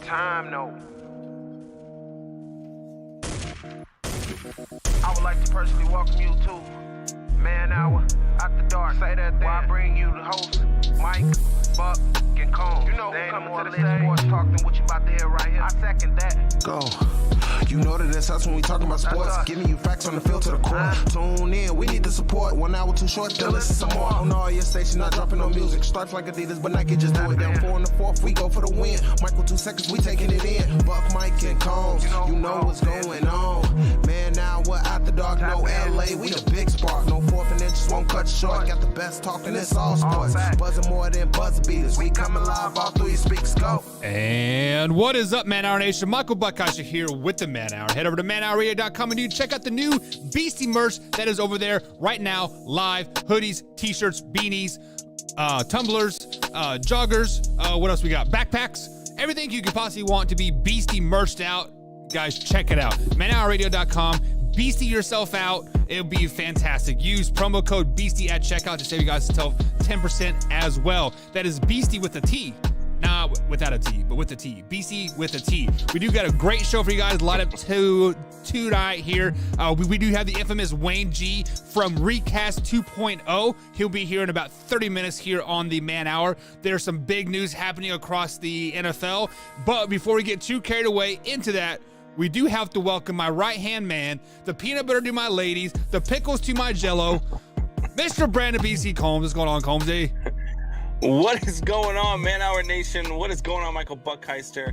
time, though. I would like to personally welcome you to Man Hour After Dark. Say that thing. While I bring you the host, Mike, Buck, and Combs. You know who coming to the stage. Sports talk than what you about to hear right here. I second that. Go. You know that it's us when we talking about sports. Giving you facts on the field to the core. Tune in, we need the support. 1 hour too short, then listen some more. On all your stations, not dropping no music. Stripes like Adidas, but Nike just do it. Down 4 in the 4th, we go for the win. Michael 2 seconds, we taking it in. Buck, Mike, and Combs, you know what's going on. Man, now we're After Dark, no LA, we the big spark. No 4th and inches won't cut you short. Got the best talking, it's all sports. Buzzing more than buzzer beaters. We coming live all through your speakers, go. And what is up, Man Hour Nation? Michael Buckheischer here with the Man Hour. Head over to manhourradio.com and you check out the new Beastie merch that is over there right now, live. Hoodies, t-shirts, beanies, tumblers, joggers, what else we got? Backpacks, everything you could possibly want to be Beastie merched out. Guys, check it out. manhourradio.com. Beastie yourself out. It'll be fantastic. Use promo code Beastie at checkout to save you guys 10% as well. That is Beastie with a T. Not without a T, but with a T. BC with a T. We do got a great show for you guys. A lot of tonight here. We do have the infamous Wayne G from Recast 2.0. He'll be here in about 30 minutes here on the Man Hour. There's some big news happening across the NFL. But before we get too carried away into that, we do have to welcome my right-hand man, the peanut butter to my ladies, the pickles to my jello, Mr. Brandon BC Combs. What's going on, Combs? What is going on, Man Hour Nation? What is going on, Michael Buckheischer?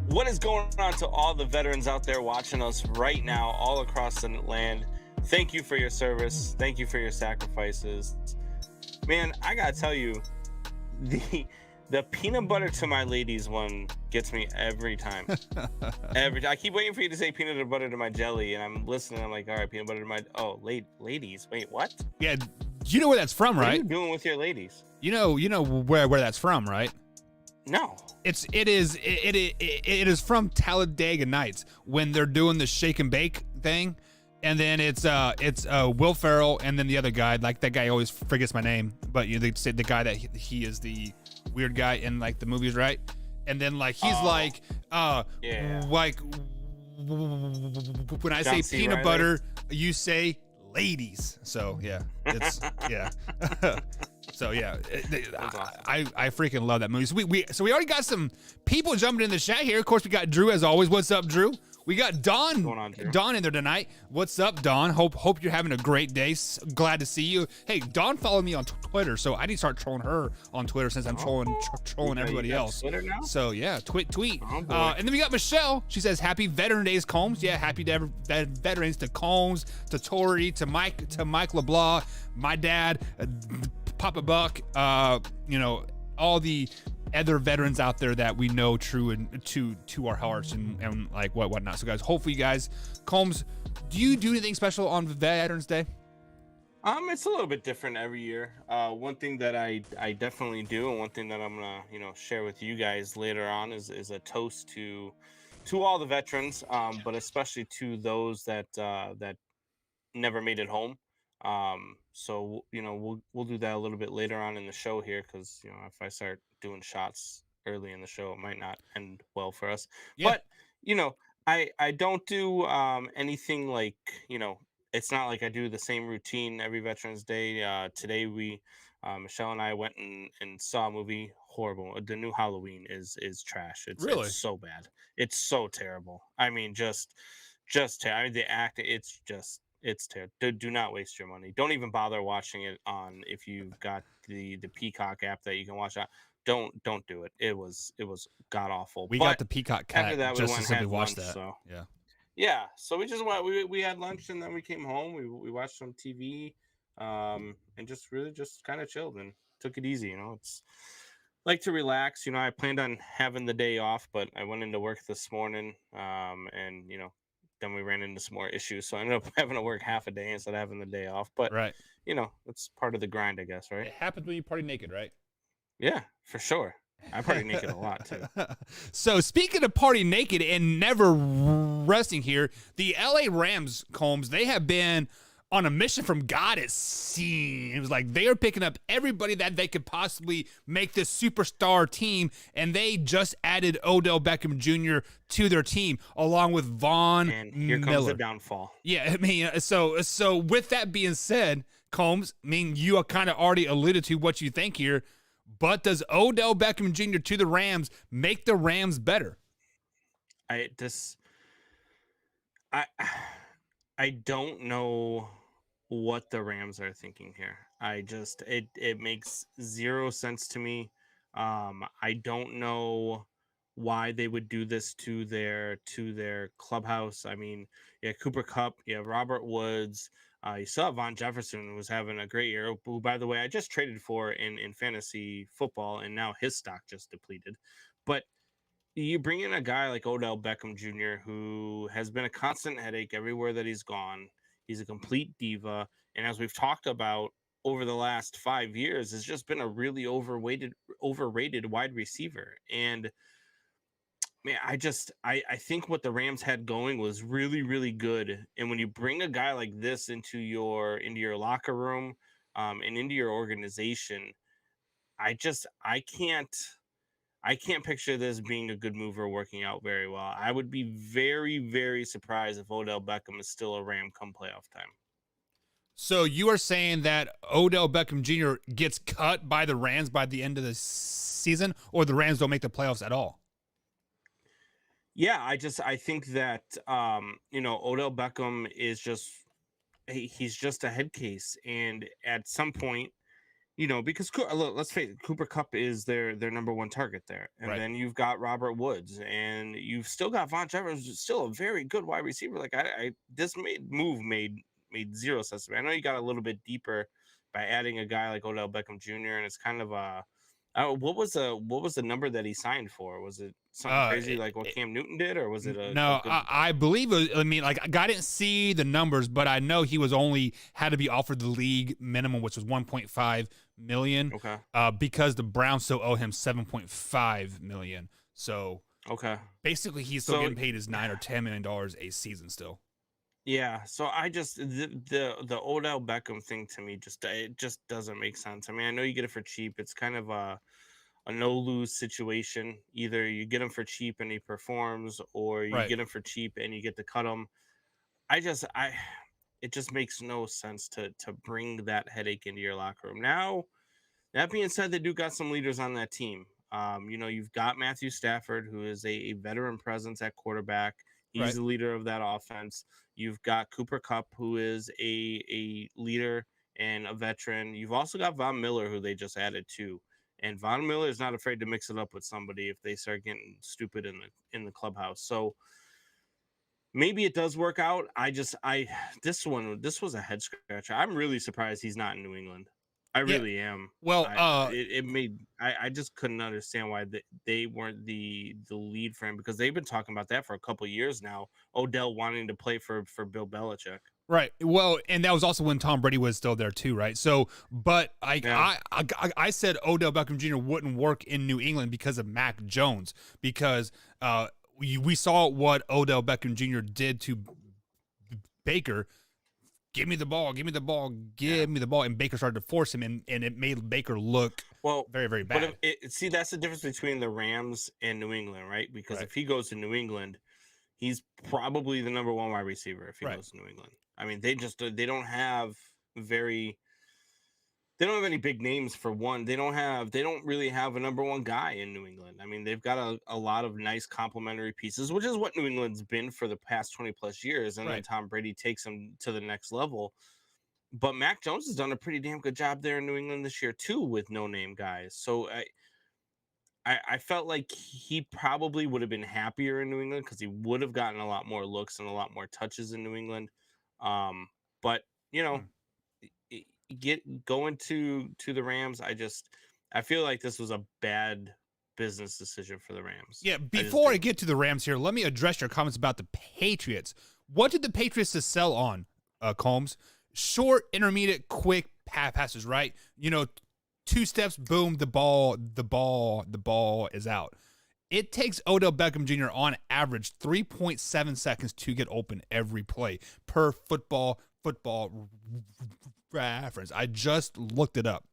What is going on to all the veterans out there watching us right now, all across the land? Thank you for your service. Thank you for your sacrifices. Man, I gotta tell you, the peanut butter to my ladies one gets me every time. Every time. I keep waiting for you to say peanut butter to my jelly, and I'm listening. I'm like, all right, peanut butter to my ladies. Wait, what? Yeah, you know where that's from, right? What are you doing with your ladies? You know where that's from, right? No. It is from Talladega Nights when they're doing the shake and bake thing, and then it's Will Ferrell and then the other guy, like that guy always forgets my name, but they say the guy that he is the weird guy in like the movies, right? And then like he's like like when I say peanut butter, you say ladies. So yeah, it's yeah. So yeah, I freaking love that movie. So we already got some people jumping in the chat here. Of course, we got Drew as always. What's up, Drew? We got Dawn. Dawn in there tonight. What's up, Dawn? Hope you're having a great day. Glad to see you. Hey, Dawn followed me on Twitter, so I need to start trolling her on Twitter since I'm trolling everybody else. Twitter now? So yeah, tweet. Oh, and then we got Michelle. She says, "Happy Veteran Days, Combs." Yeah, happy veterans to Combs, to Tori, to Mike LeBlanc, my dad, Papa Buck. All the other veterans out there that we know true and to our hearts and like whatnot. So guys, hopefully you guys, Combs, do you do anything special on Veterans Day? It's a little bit different every year. One thing that I definitely do, and one thing that I'm gonna share with you guys later on is a toast to all the veterans, but especially to those that never made it home. So we'll do that a little bit later on in the show here, because if I start doing shots early in the show, it might not end well for us. Yeah. But I don't do anything like it's not like I do the same routine every Veterans Day. Today Michelle and I went and saw a movie. Horrible. The new Halloween is trash. It's so bad. It's so terrible. I mean, just I mean, the acting. It's terrible. Do not waste your money. Don't even bother watching it on, if you've got the Peacock app that you can watch out. Don't do it. It was god awful. We got the Peacock cat after that, just we to simply watch that. So yeah. So we just went. We had lunch and then we came home. We watched some TV, and just kind of chilled and took it easy. It's like to relax. I planned on having the day off, but I went into work this morning, and then we ran into some more issues, so I ended up having to work half a day instead of having the day off. But right, it's part of the grind, I guess, right? It happens when you party naked, right? Yeah, for sure. I party naked a lot too. So speaking of party naked and never resting here, the LA Rams, Combs, they have been on a mission from God, it seems like they are picking up everybody that they could possibly make this superstar team, and they just added Odell Beckham Jr. to their team, along with Von Miller. And here comes the downfall. Yeah, I mean, so with that being said, Combs, I mean, you kind of already alluded to what you think here, but does Odell Beckham Jr. to the Rams make the Rams better? I don't know what the Rams are thinking here. It makes zero sense to me. I don't know why they would do this to their clubhouse. I mean, yeah, Cooper Kupp, yeah, Robert Woods. You saw Von Jefferson who was having a great year. Who, by the way, I just traded for in fantasy football, and now his stock just depleted. But you bring in a guy like Odell Beckham Jr., who has been a constant headache everywhere that he's gone. He's a complete diva. And as we've talked about over the last 5 years, has just been a really overrated wide receiver. And man, I think what the Rams had going was really, really good. And when you bring a guy like this into your locker room and into your organization, I can't picture this being a good move or working out very well. I would be very, very surprised if Odell Beckham is still a Ram come playoff time. So you are saying that Odell Beckham Jr. gets cut by the Rams by the end of the season, or the Rams don't make the playoffs at all? Yeah, I think that Odell Beckham is he's just a head case, and at some point, because let's face it, Cooper Kupp is their number one target there, and then you've got Robert Woods, and you've still got Von Jefferson, still a very good wide receiver. Like this move made zero sense to me. I know you got a little bit deeper by adding a guy like Odell Beckham Jr., and it's kind of what was the number that he signed for? Was it something crazy like what Cam Newton did, or was it I believe it was, I mean, like, I didn't see the numbers, but I know he was had to be offered the league minimum, which was $1.5 million. Okay. Because the Browns still owe him $7.5 million. So basically he's still getting paid his $9 or $10 million a season still. Yeah, so I just the Odell Beckham thing to me it just doesn't make sense. I mean, I know you get it for cheap. It's kind of a no-lose situation. Either you get him for cheap and he performs, or you get him for cheap and you get to cut him. It just makes no sense to bring that headache into your locker room. Now, that being said, they do got some leaders on that team. You've got Matthew Stafford, who is a veteran presence at quarterback. He's the leader of that offense. You've got Cooper Kupp, who is a leader and a veteran. You've also got Von Miller, who they just added to. And Von Miller is not afraid to mix it up with somebody if they start getting stupid in the clubhouse. So maybe it does work out. This was a head scratcher. I'm really surprised he's not in New England. I really am. Well, I just couldn't understand why they weren't the lead for him, because they've been talking about that for a couple of years now. Odell wanting to play for Bill Belichick. Right. Well, and that was also when Tom Brady was still there too, right? So, but I said Odell Beckham Jr. wouldn't work in New England because of Mac Jones, because we saw what Odell Beckham Jr. did to Baker. Give me the ball, give me the ball, give me the ball. And Baker started to force him, and it made Baker look very, very bad. But see, that's the difference between the Rams and New England, right? Because if he goes to New England, he's probably the number one wide receiver if he goes to New England. I mean, they don't have any big names for one. They don't really have a number one guy in New England. I mean, they've got a lot of nice complementary pieces, which is what New England's been for the past 20 plus years. And then Tom Brady takes them to the next level. But Mac Jones has done a pretty damn good job there in New England this year too, with no name guys. So I felt like he probably would have been happier in New England, because he would have gotten a lot more looks and a lot more touches in New England. But going to the Rams, I feel like this was a bad business decision for the Rams. Yeah, before I get to the Rams here, let me address your comments about the Patriots. What did the Patriots sell on, Combs? Short, intermediate, quick passes, right? 2 steps, boom, the ball is out. It takes Odell Beckham Jr. on average 3.7 seconds to get open every play per Football Football Reference. I just looked it up.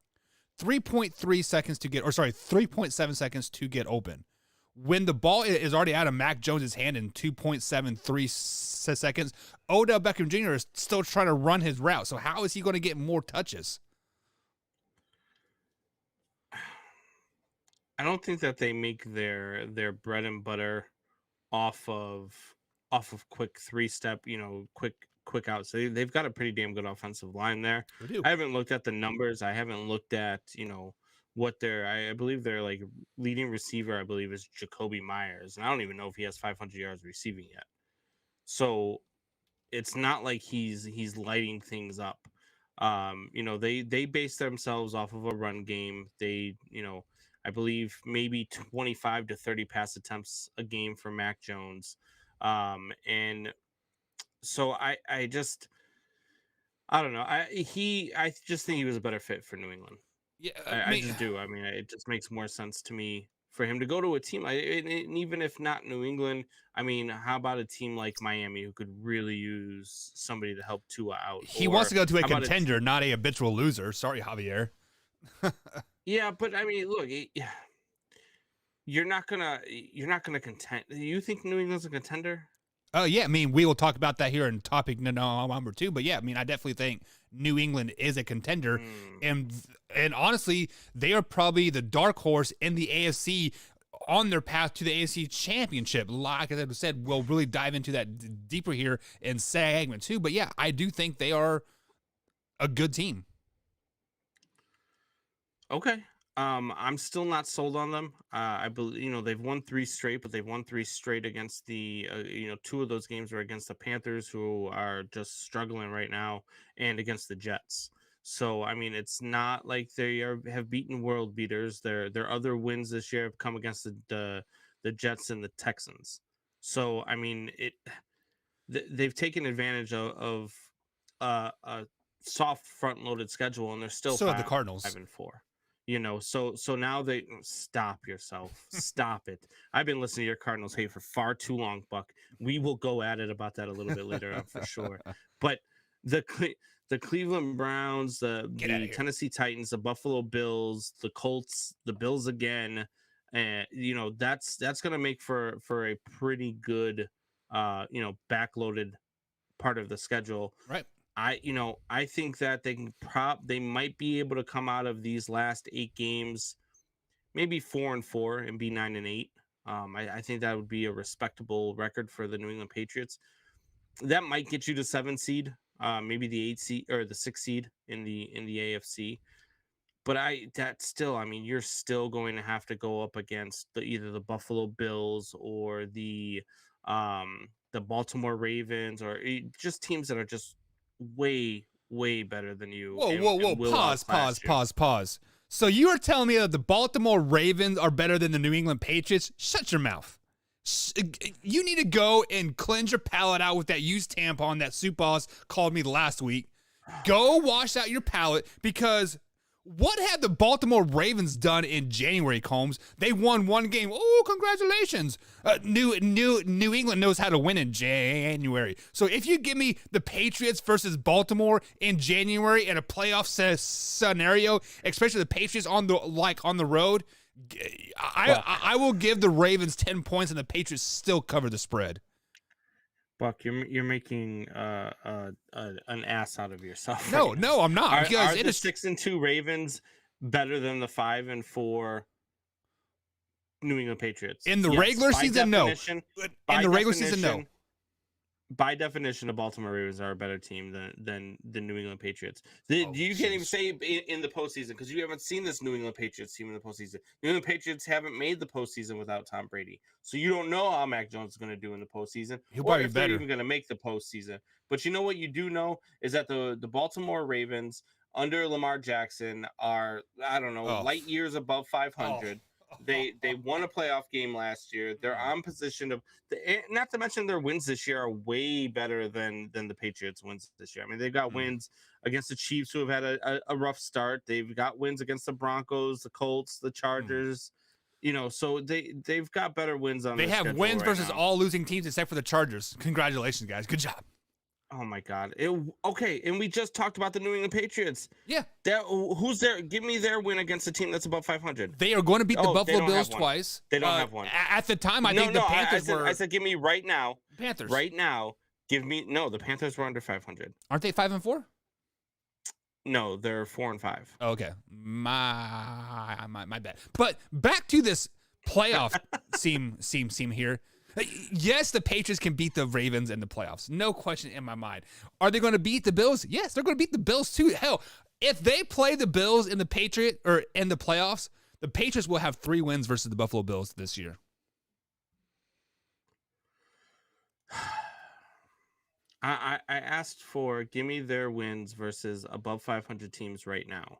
3.3 seconds to get, or sorry, 3.7 seconds to get open. When the ball is already out of Mac Jones' hand in 2.73 seconds, Odell Beckham Jr. is still trying to run his route. So how is he going to get more touches? I don't think that they make their bread and butter off of quick 3-step, quick outs. They've got a pretty damn good offensive line there. They do. I haven't looked at the numbers. I haven't looked at, what I believe their like leading receiver, I believe, is Jacoby Myers. And I don't even know if he has 500 yards receiving yet. So it's not like he's lighting things up. They base themselves off of a run game. They, I believe maybe 25 to 30 pass attempts a game for Mac Jones. And so I don't know. I just think he was a better fit for New England. Yeah, I just do. I mean, it just makes more sense to me for him to go to a team and even if not New England, I mean, how about a team like Miami who could really use somebody to help Tua out? He wants to go to a contender, not a habitual loser. Sorry, Javier. Yeah, but I mean, look, you're not gonna contend. You think New England's a contender? Oh, yeah. I mean, we will talk about that here in topic number 2. But, yeah, I mean, I definitely think New England is a contender. And honestly, they are probably the dark horse in the AFC on their path to the AFC Championship. Like I said, we'll really dive into that deeper here in segment 2. But, yeah, I do think they are a good team. Okay. I'm still not sold on them. I believe, they've won 3 straight, but they've won 3 straight against the, 2 of those games were against the Panthers, who are just struggling right now, and against the Jets. So, I mean, it's not like they have beaten world beaters. Their other wins this year have come against the Jets and the Texans. So, I mean, they've taken advantage of a soft front-loaded schedule, and they're still so the Cardinals 5-4. So now they stop yourself. Stop it. I've been listening to your Cardinals hate for far too long, Buck. We will go at it about that a little bit later on for sure. But the Cleveland Browns, the Tennessee Titans, the Buffalo Bills, the Colts, the Bills again, that's going to make for a pretty good, backloaded part of the schedule. Right. I think that they might be able to come out of these last 8 games, maybe 4-4 and be 9-8. I think that would be a respectable record for the New England Patriots. That might get you to 7 seed, maybe the 8 seed or the 6 seed in the AFC. But you're still going to have to go up against either the Buffalo Bills or the Baltimore Ravens, or just teams that are just way better than you. Whoa. Pause. So you are telling me that the Baltimore Ravens are better than the New England Patriots? Shut your mouth. You need to go and cleanse your palate out with that used tampon that Soup Boss called me last week. Go wash out your palate, because what had the Baltimore Ravens done in January, Combs? They won 1 game. Oh, congratulations. New England knows how to win in January. So if you give me the Patriots versus Baltimore in January in a playoff scenario, especially the Patriots on the road, I will give the Ravens 10 points and the Patriots still cover the spread. Buck, you're making an ass out of yourself. No, I'm not. Are Because the 6-2 Ravens better than the 5-4 New England Patriots? In the regular season, no. In the regular season, no. By definition, the Baltimore Ravens are a better team than the New England Patriots. You can't even say in the postseason, because you haven't seen this New England Patriots team in the postseason. New England Patriots haven't made the postseason without Tom Brady, so you don't know how Mac Jones is going to do in the postseason, or if they're even going to make the postseason. But you know what you do know is that the Baltimore Ravens under Lamar Jackson are, I don't know, light years above 500. They won a playoff game last year. They're on position of, not to mention their wins this year are way better than the Patriots wins this year. I mean, they've got wins against the Chiefs, who have had a rough start. They've got wins against the Broncos, the Colts, the Chargers. So they've got better wins on. They have wins versus all losing teams except for the Chargers. Congratulations, guys. Good job. Oh my God. Okay, and we just talked about the New England Patriots. Yeah. Who's there? Give me their win against a team that's above 500. They are going to beat the Buffalo Bills twice. They don't have one. At the time, I think the Panthers were. I said, give me right now. Panthers. Right now, give me the Panthers were under 500. Aren't they 5-4? No, they're 4-5. Okay, my bad. But back to this playoff seam here. Yes, the Patriots can beat the Ravens in the playoffs. No question in my mind. Are they going to beat the Bills? Yes, they're going to beat the Bills too. Hell, if they play the Bills in the in the playoffs, the Patriots will have 3 wins versus the Buffalo Bills this year. I asked for give me their wins versus above 500 teams right now,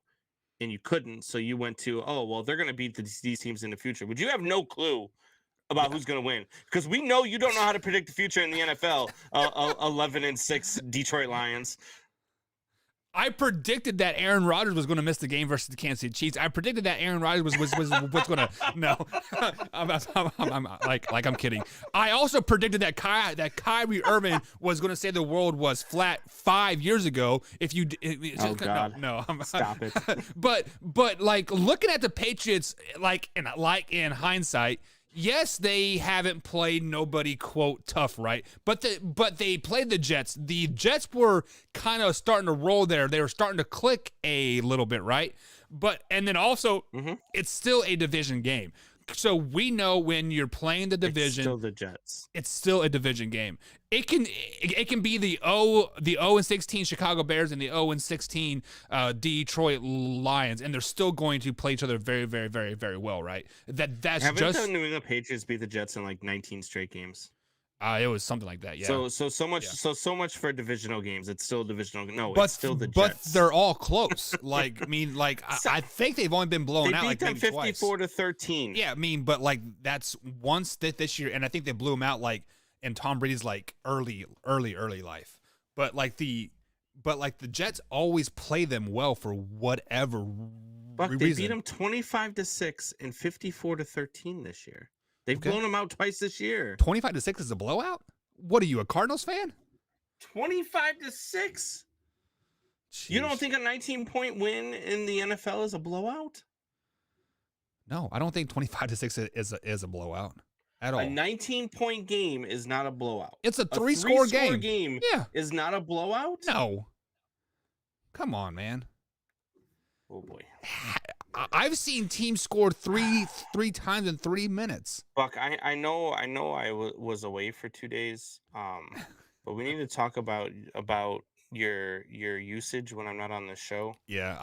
and you couldn't. So you went to they're going to beat these teams in the future. Would you have no clue about who's going to win? Because we know you don't know how to predict the future in the NFL. 11-6 Detroit Lions. I predicted that Aaron Rodgers was going to miss the game versus the Kansas City Chiefs. I predicted that Aaron Rodgers was going to no. I'm kidding. I also predicted that Kyrie Irving was going to say the world was flat 5 years ago. God, no, stop it. But like looking at the Patriots, like in hindsight. Yes, they haven't played nobody, quote, tough, right? But they played the Jets. The Jets were kind of starting to roll there. They were starting to click a little bit, right? And then also, It's still a division game. So we know when you're playing the division, it's still the Jets. It's still a division game. It can be the 0-16 Chicago Bears and the 0-16 Detroit Lions, and they're still going to play each other very, very, very, very well, right? Haven't the New England Patriots beat the Jets in like 19 straight games? It was something like that, yeah. So much for divisional games. It's still divisional. No, but, it's still the Jets. But they're all close. I think they've only been blown out like maybe twice. 54-13. Yeah, but like that's once this year, and I think they blew them out like in Tom Brady's like early life. But the Jets always play them well for whatever reason. They beat them 25-6 and 54-13 this year. They've blown them out twice this year. 25-6 is a blowout? What are you, a Cardinals fan? 25-6. You don't think a 19-point win in the NFL is a blowout? No, I don't think 25-6 is a blowout at all. A 19-point game is not a blowout. It's a three-score game. Yeah, is not a blowout. No. Come on, man. Oh boy. I've seen teams score three times in 3 minutes. Buck, I know I was away for 2 days, but we need to talk about your usage when I'm not on the show. Yeah,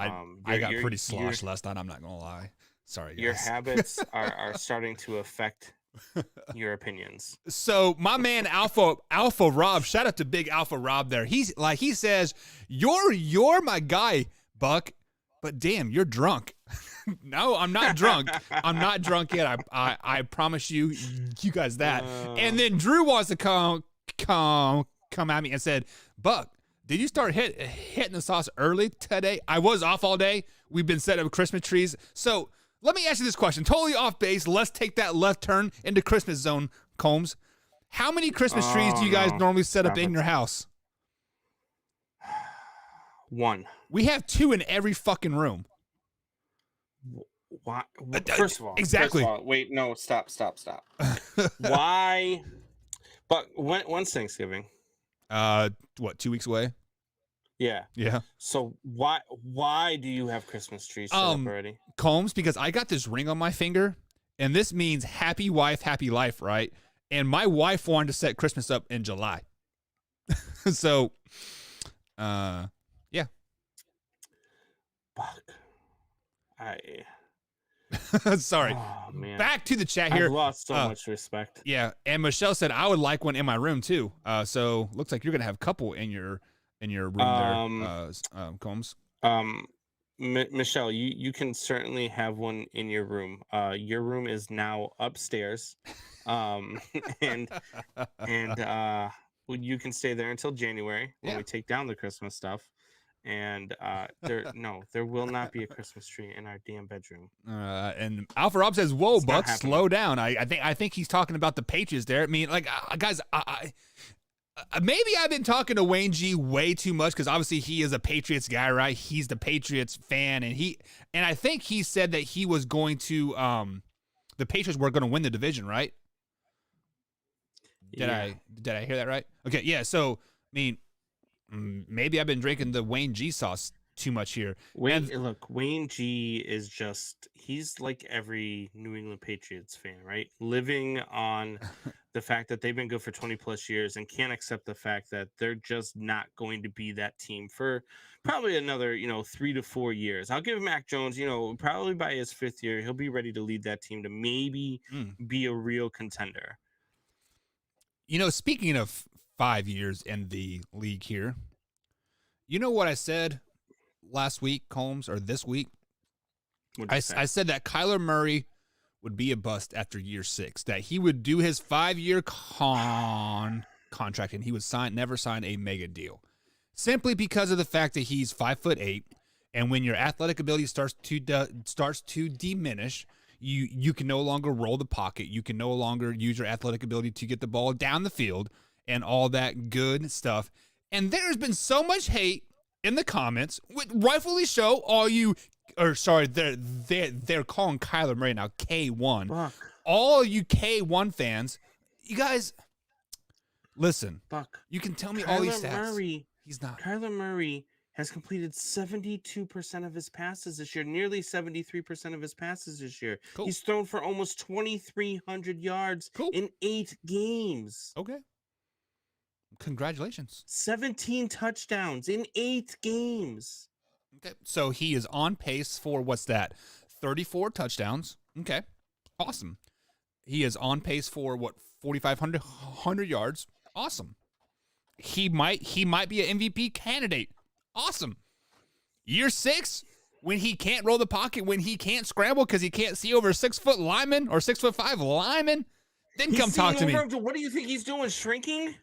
I got pretty sloshed last night. I'm not gonna lie. Sorry, guys. Your habits are starting to affect your opinions. So my man Alpha Rob, shout out to Big Alpha Rob there. He says you're my guy, Buck. But damn, you're drunk. No, I'm not drunk. I'm not drunk yet. I promise you guys that. And then Drew wants to come at me and said, Buck, did you start hitting the sauce early today? I was off all day. We've been setting up Christmas trees. So let me ask you this question. Totally off base. Let's take that left turn into Christmas zone, Combs. How many Christmas trees do you guys normally set up in your house? 1. We have 2 in every fucking room. Why? First of all, exactly. Wait, no, stop. Why? But when's Thanksgiving? 2 weeks away? Yeah. Yeah. So why do you have Christmas trees set up already? Combs, because I got this ring on my finger, and this means happy wife, happy life, right? And my wife wanted to set Christmas up in July. So, yeah. Fuck. Sorry. Oh, man. Back to the chat here. I've lost so much respect. Yeah, and Michelle said I would like one in my room too. So looks like you're gonna have a couple in your room there, Combs. Michelle, you can certainly have one in your room. Your room is now upstairs, and you can stay there until January when we take down the Christmas stuff. And there will not be a Christmas tree in our damn bedroom. And Alpha Rob says, "Whoa, Buck, slow down." I think he's talking about the Patriots there. I mean, like, guys, Maybe I've been talking to Wayne G way too much because obviously he is a Patriots guy, right? He's the Patriots fan, and I think he said that he was going to the Patriots were going to win the division, right? Did I hear that right? Okay, yeah. So I mean, maybe I've been drinking the Wayne G sauce too much here. Look, Wayne G is he's like every New England Patriots fan, right? Living on the fact that they've been good for 20 plus years and can't accept the fact that they're just not going to be that team for probably another, 3 to 4 years. I'll give Mac Jones, probably by his 5th year, he'll be ready to lead that team to maybe be a real contender. Speaking of 5 years in the league here, you know what I said last week, Combs, or this week? I said that Kyler Murray would be a bust after year 6, that he would do his 5-year contract and he would never sign a mega deal, simply because of the fact that he's 5'8", and when your athletic ability starts to diminish, you can no longer roll the pocket, you can no longer use your athletic ability to get the ball down the field and all that good stuff. And there's been so much hate in the comments, rightfully so. They're calling Kyler Murray now K1. Buck. All you K1 fans, you guys, listen. Buck. You can tell me Kyler all these stats. Murray, he's not. Kyler Murray has completed 72% of his passes this year, nearly 73% of his passes this year. Cool. He's thrown for almost 2,300 yards in 8 games. Okay. Congratulations. 17 touchdowns in 8 games. Okay. So he is on pace for, what's that? 34 touchdowns. Okay. Awesome. He is on pace for 4,500 yards. Awesome. He might be an MVP candidate. Awesome. Year 6, when he can't roll the pocket, when he can't scramble because he can't see over a 6-foot lineman or 6'5" lineman, then come talk to me. What do you think he's doing? Shrinking?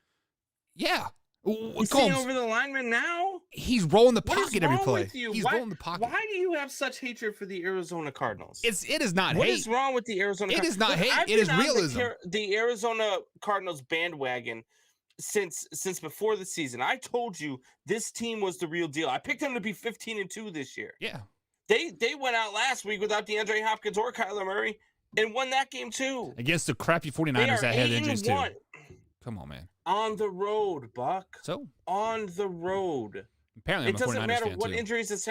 Yeah. He's seeing over the lineman now? He's rolling the pocket every play. He's rolling the pocket. Why do you have such hatred for the Arizona Cardinals? It is not hate. What is wrong with the Arizona Cardinals? It is not hate. It is realism. The Arizona Cardinals bandwagon since before the season. I told you this team was the real deal. I picked them to be 15-2 this year. Yeah. They went out last week without DeAndre Hopkins or Kyler Murray and won that game too. Against the crappy 49ers that had injuries too. Come on, man. On the road, Buck. So? On the road. Apparently I'm it doesn't matter what too. Injuries is.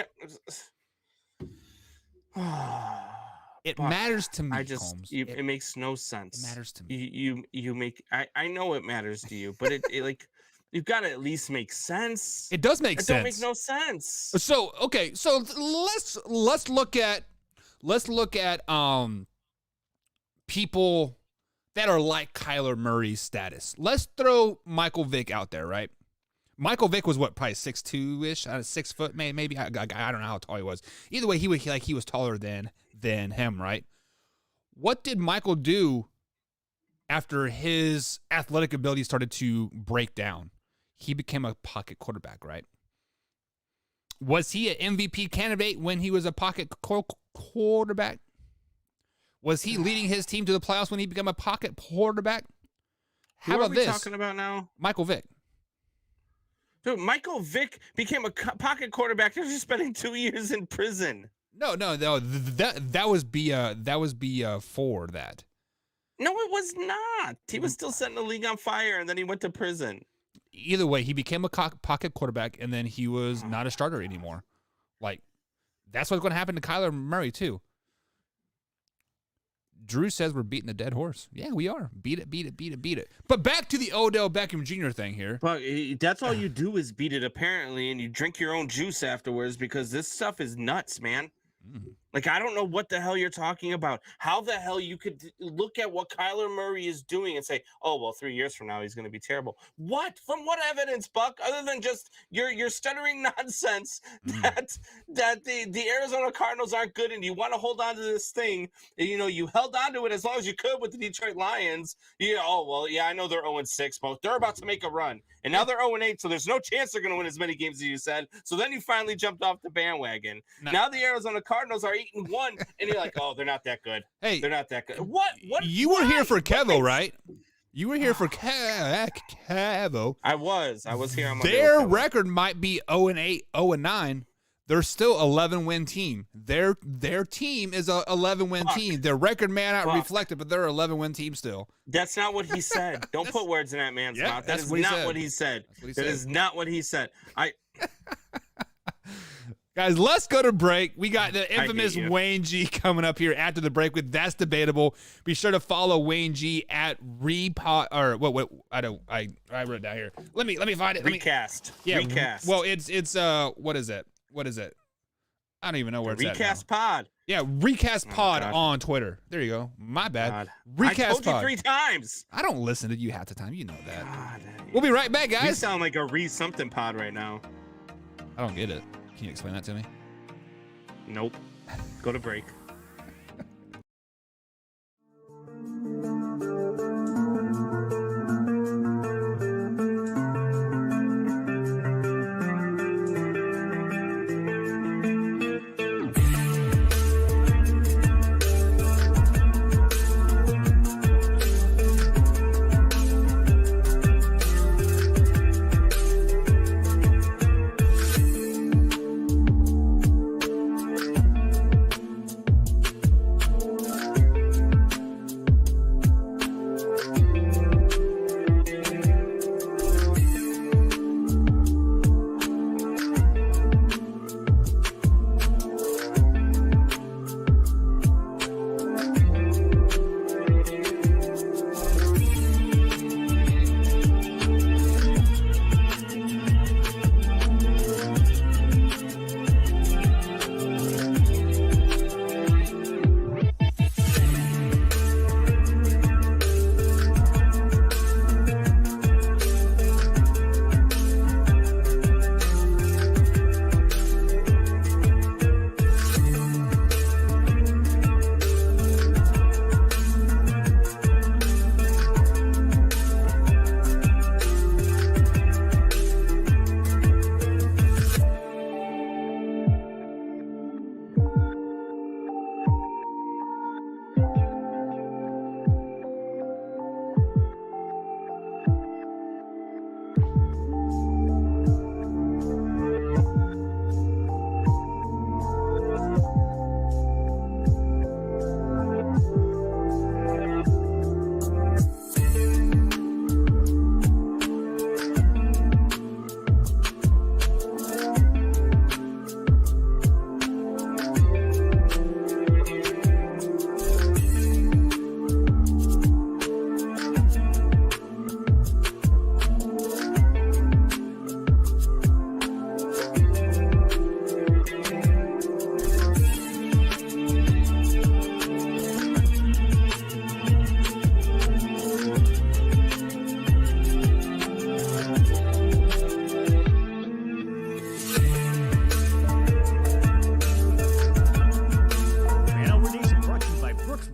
It matters to me, Holmes. It makes no sense. It matters to me. You make. I know it matters to you, but it like you've got to at least make sense. It does make sense. It don't make no sense. So okay, so let's look at people that are like Kyler Murray's status. Let's throw Michael Vick out there, right? Michael Vick was what, probably 6'2"-ish, 6 foot, maybe. I don't know how tall he was. Either way, he was taller than him, right? What did Michael do after his athletic ability started to break down? He became a pocket quarterback, right? Was he an MVP candidate when he was a pocket quarterback? Was he leading his team to the playoffs when he became a pocket quarterback? How about this? Who are we talking about now? Michael Vick. Dude, Michael Vick became a pocket quarterback after spending 2 years in prison. No. That was before that. No, it was not. He was still setting the league on fire, and then he went to prison. Either way, he became a pocket quarterback, and then he was not a starter anymore. Like, that's what's going to happen to Kyler Murray, too. Drew says we're beating a dead horse. Yeah, we are. Beat it. But back to the Odell Beckham Jr. thing here. But that's all you do is beat it, apparently, and you drink your own juice afterwards because this stuff is nuts, man. Like, I don't know what the hell you're talking about. How the hell you could look at what Kyler Murray is doing and say, oh, well, 3 years from now, he's going to be terrible. What? From what evidence, Buck, other than just your stuttering nonsense that the Arizona Cardinals aren't good and you want to hold on to this thing. And, you held on to it as long as you could with the Detroit Lions. I know they're 0-6, but they're about to make a run. And now they're 0-8, so there's no chance they're going to win as many games as you said. So then you finally jumped off the bandwagon. Now the Arizona Cardinals are 8-1, and you're like, oh, they're not that good. Hey, they're not that good. What? You were here for Kevo, right? You were here for Cavo. I was here on my Their record might be 0-8, 0-9. They're still 11-win team. Their team is a 11-win team. Their record may not reflect it, but they're an 11-win team still. That's not what he said. Don't put words in that man's mouth. That is not what he said. That is not what he said. Guys, let's go to break. We got the infamous Wayne G coming up here after the break with That's Debatable. Be sure to follow Wayne G at Repot or what I wrote it down here. Let me find it. Recast. Recast. Well, it's what is it? What is it? I don't even know where it's Recast at now. Pod. Yeah, Recast Pod on Twitter. There you go. My bad. Recast I told Pod. you 3 times. I don't listen to you half the time. You know that. God, we'll be right back, guys. You sound like a something pod right now. I don't get it. Can you explain that to me? Nope. Go to break.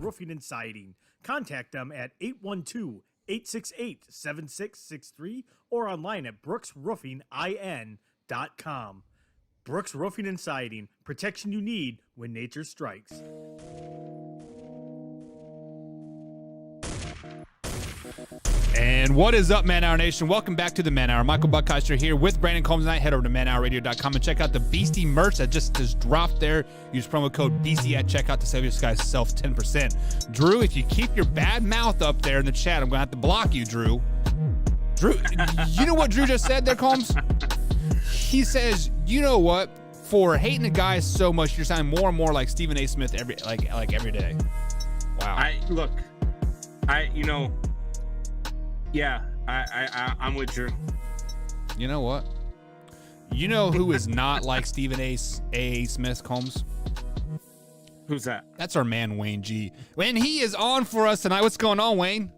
Roofing and Siding. Contact them at 812-868-7663 or online at brooksroofingin.com. Brooks Roofing and Siding. Protection you need when nature strikes. And what is up, Man Hour Nation? Welcome back to the Man Hour. Michael Buckeister here with Brandon Combs tonight. Head over to manhourradio.com and check out the Beastie merch that just dropped there. Use promo code Beastie at checkout to save yourself 10%. Drew, if you keep your bad mouth up there in the chat, I'm going to have to block you, Drew. Drew, you know what Drew just said there, Combs? He says, you know what? For hating the guy so much, you're sounding more and more like Stephen A. Smith every day. Wow. Yeah, I'm with Drew. You know what? You know who is not like Stephen A. Smith, Combs? Who's that? That's our man, Wayne G. When he is on for us tonight. What's going on, Wayne?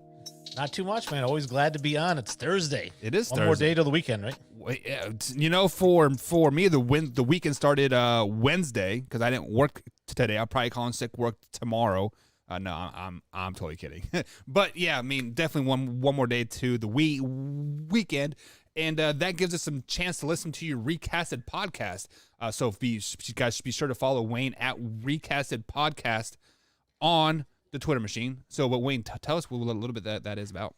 Not too much, man. Always glad to be on. It's Thursday. It is One more day till the weekend, right? You know, for me, the weekend started Wednesday because I didn't work today. I'll probably call in sick work tomorrow. No, I'm totally kidding. But yeah, I mean, definitely one more day to the weekend, and that gives us some chance to listen to your recasted podcast. So you guys be sure to follow Wayne at recasted podcast on the Twitter machine. So, but Wayne, tell us a little bit that is about.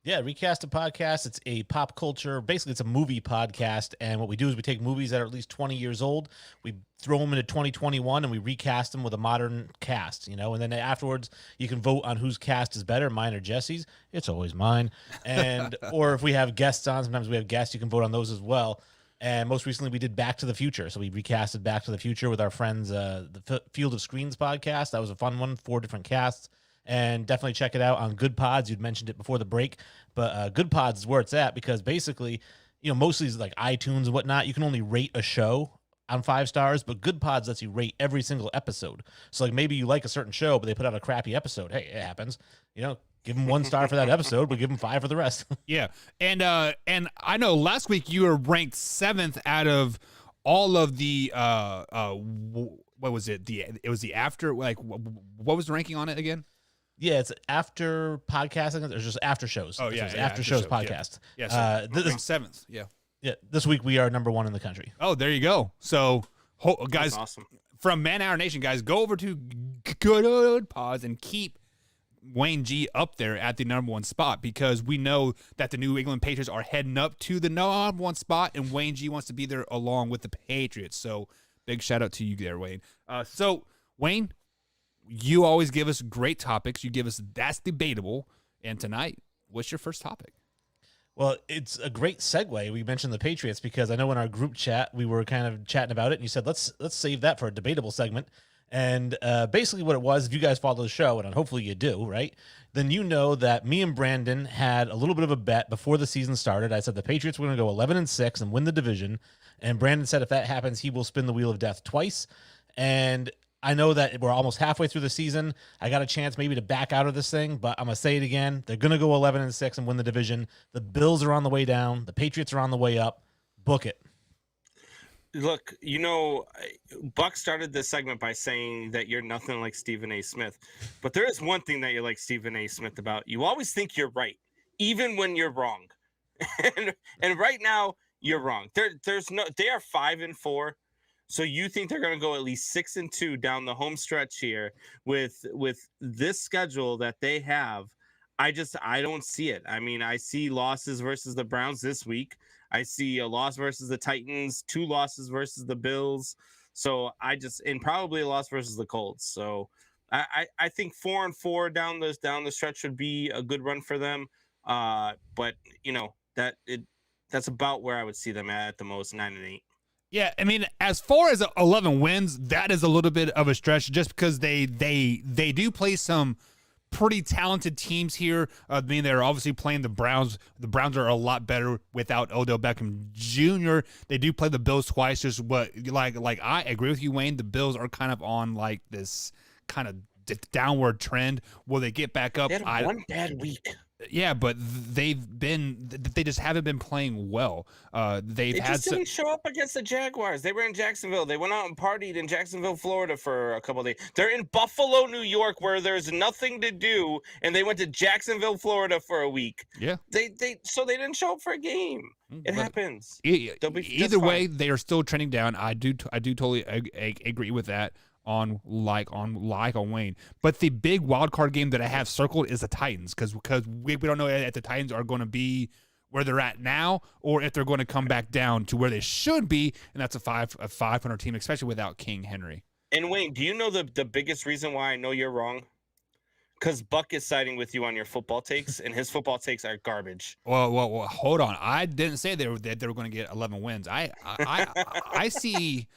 Yeah, Recast a Podcast. It's a pop culture, basically it's a movie podcast. And what we do is we take movies that are at least 20 years old, we throw them into 2021 and we recast them with a modern cast, and then afterwards you can vote on whose cast is better, mine or Jesse's. It's always mine. And, or if we have guests on, sometimes we have guests, you can vote on those as well. And most recently we did Back to the Future. So we recasted Back to the Future with our friends, the Field of Screens podcast. That was a fun one, 4 different casts. And definitely check it out on Good Pods. You'd mentioned it before the break, but Good Pods is where it's at because basically, mostly is like iTunes and whatnot. You can only rate a show on 5 stars, but Good Pods lets you rate every single episode. So like maybe you like a certain show, but they put out a crappy episode. Hey, it happens. Give them 1 star for that episode, but give them 5 for the rest. Yeah, and I know last week you were ranked 7th out of all of the what was it? It was the after what was the ranking on it again? Yeah, it's after podcasting. There's just after shows. Oh yeah, after shows podcast. Yeah, so ranked 7th. Yeah. Yeah, this week we are number 1 in the country. Oh, there you go. So, guys, That's awesome. From Man Hour Nation, guys, go over to Good Pods and keep Wayne G up there at the number 1 spot because we know that the New England Patriots are heading up to the number 1 spot, and Wayne G wants to be there along with the Patriots. So, big shout out to you there, Wayne. So, Wayne, you always give us great topics. You give us That's Debatable. And tonight, what's your first topic? Well, it's a great segue. We mentioned the Patriots because I know in our group chat we were kind of chatting about it, and you said let's save that for a debatable segment. And basically, what it was, if you guys follow the show, and hopefully you do, right? Then you know that me and Brandon had a little bit of a bet before the season started. I said the Patriots were going to go 11-6 and win the division, and Brandon said if that happens, he will spin the wheel of death twice. And I know that we're almost halfway through the season. I got a chance maybe to back out of this thing, but I'm going to say it again. They're going to go 11-6 and win the division. The Bills are on the way down. The Patriots are on the way up. Book it. Look, Buck started this segment by saying that you're nothing like Stephen A. Smith. But there is one thing that you're like Stephen A. Smith about. You always think you're right, even when you're wrong. and right now, you're wrong. They are 5-4. So you think they're going to go at least 6-2 down the home stretch here with this schedule that they have? I don't see it. I mean, I see losses versus the Browns this week. I see a loss versus the Titans, 2 losses versus the Bills. So and probably a loss versus the Colts. So I think 4-4 down the stretch should be a good run for them. But that's about where I would see them at the most, 9-8. Yeah, I mean, as far as 11 wins, that is a little bit of a stretch just because they do play some pretty talented teams here. I mean, they're obviously playing the Browns. The Browns are a lot better without Odell Beckham Jr. They do play the Bills twice. Just what like I agree with you, Wayne. The Bills are kind of on like this kind of downward trend. Will they get back up? They had one bad week. Yeah, but they just haven't been playing well. They just didn't show up against the Jaguars. They were in Jacksonville. They went out and partied in Jacksonville, Florida for a couple of days. They're in Buffalo, New York, where there's nothing to do, and they went to Jacksonville, Florida for a week. Yeah. So they didn't show up for a game. It happens. Either way, they are still trending down. I do totally agree with that. On Wayne, but the big wild card game that I have circled is the Titans because we don't know if the Titans are going to be where they're at now or if they're going to come back down to where they should be, and that's a 500 team, especially without King Henry. And Wayne, do you know the biggest reason why I know you're wrong? Because Buck is siding with you on your football takes, and his football takes are garbage. Well, hold on. I didn't say they were going to get 11 wins. I see.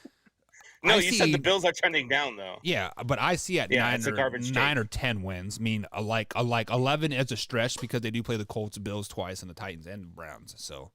No, you said the Bills are trending down, though. Yeah, but I see at 9 or 10 wins. I mean, like 11 is a stretch because they do play the Colts, Bills twice, and the Titans and the Browns. So,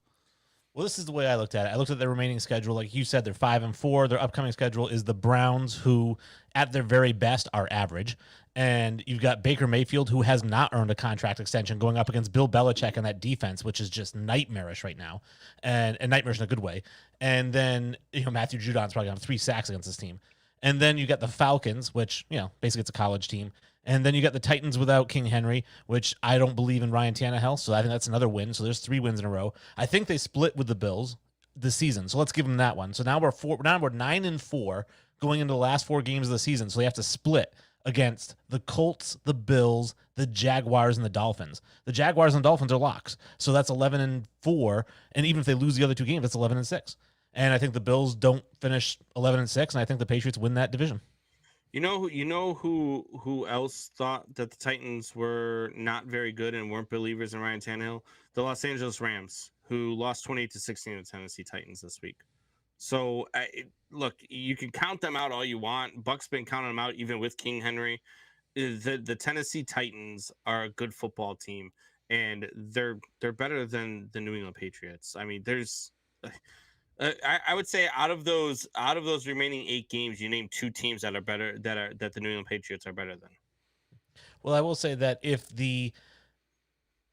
well, this is the way I looked at it. I looked at their remaining schedule. Like you said, they're 5-4. Their upcoming schedule is the Browns, who at their very best are average. And you've got Baker Mayfield, who has not earned a contract extension, going up against Bill Belichick and that defense, which is just nightmarish right now, and nightmarish in a good way. And then Matthew Judon's probably got 3 sacks against this team. And then you got the Falcons, which basically it's a college team. And then you got the Titans without King Henry, which I don't believe in Ryan Tannehill, so I think that's another win. So there's 3 wins in a row. I think they split with the Bills this season, so let's give them that one. So now we're 9-4 going into the last 4 games of the season, so they have to split against the Colts, the Bills, the Jaguars, and the Dolphins. The Jaguars and Dolphins are locks. So that's 11-4. And even if they lose the other two games, that's 11-6. And I think the Bills don't finish 11-6, and I think the Patriots win that division. You know who else thought that the Titans were not very good and weren't believers in Ryan Tannehill? The Los Angeles Rams, who lost 28-16 to the Tennessee Titans this week. So look, you can count them out all you want. Buck's been counting them out even with King Henry. The Tennessee Titans are a good football team, and they're better than the New England Patriots. I mean, there's I would say out of those remaining 8 games, you name 2 teams that are better that the New England Patriots are better than. Well, I will say that if the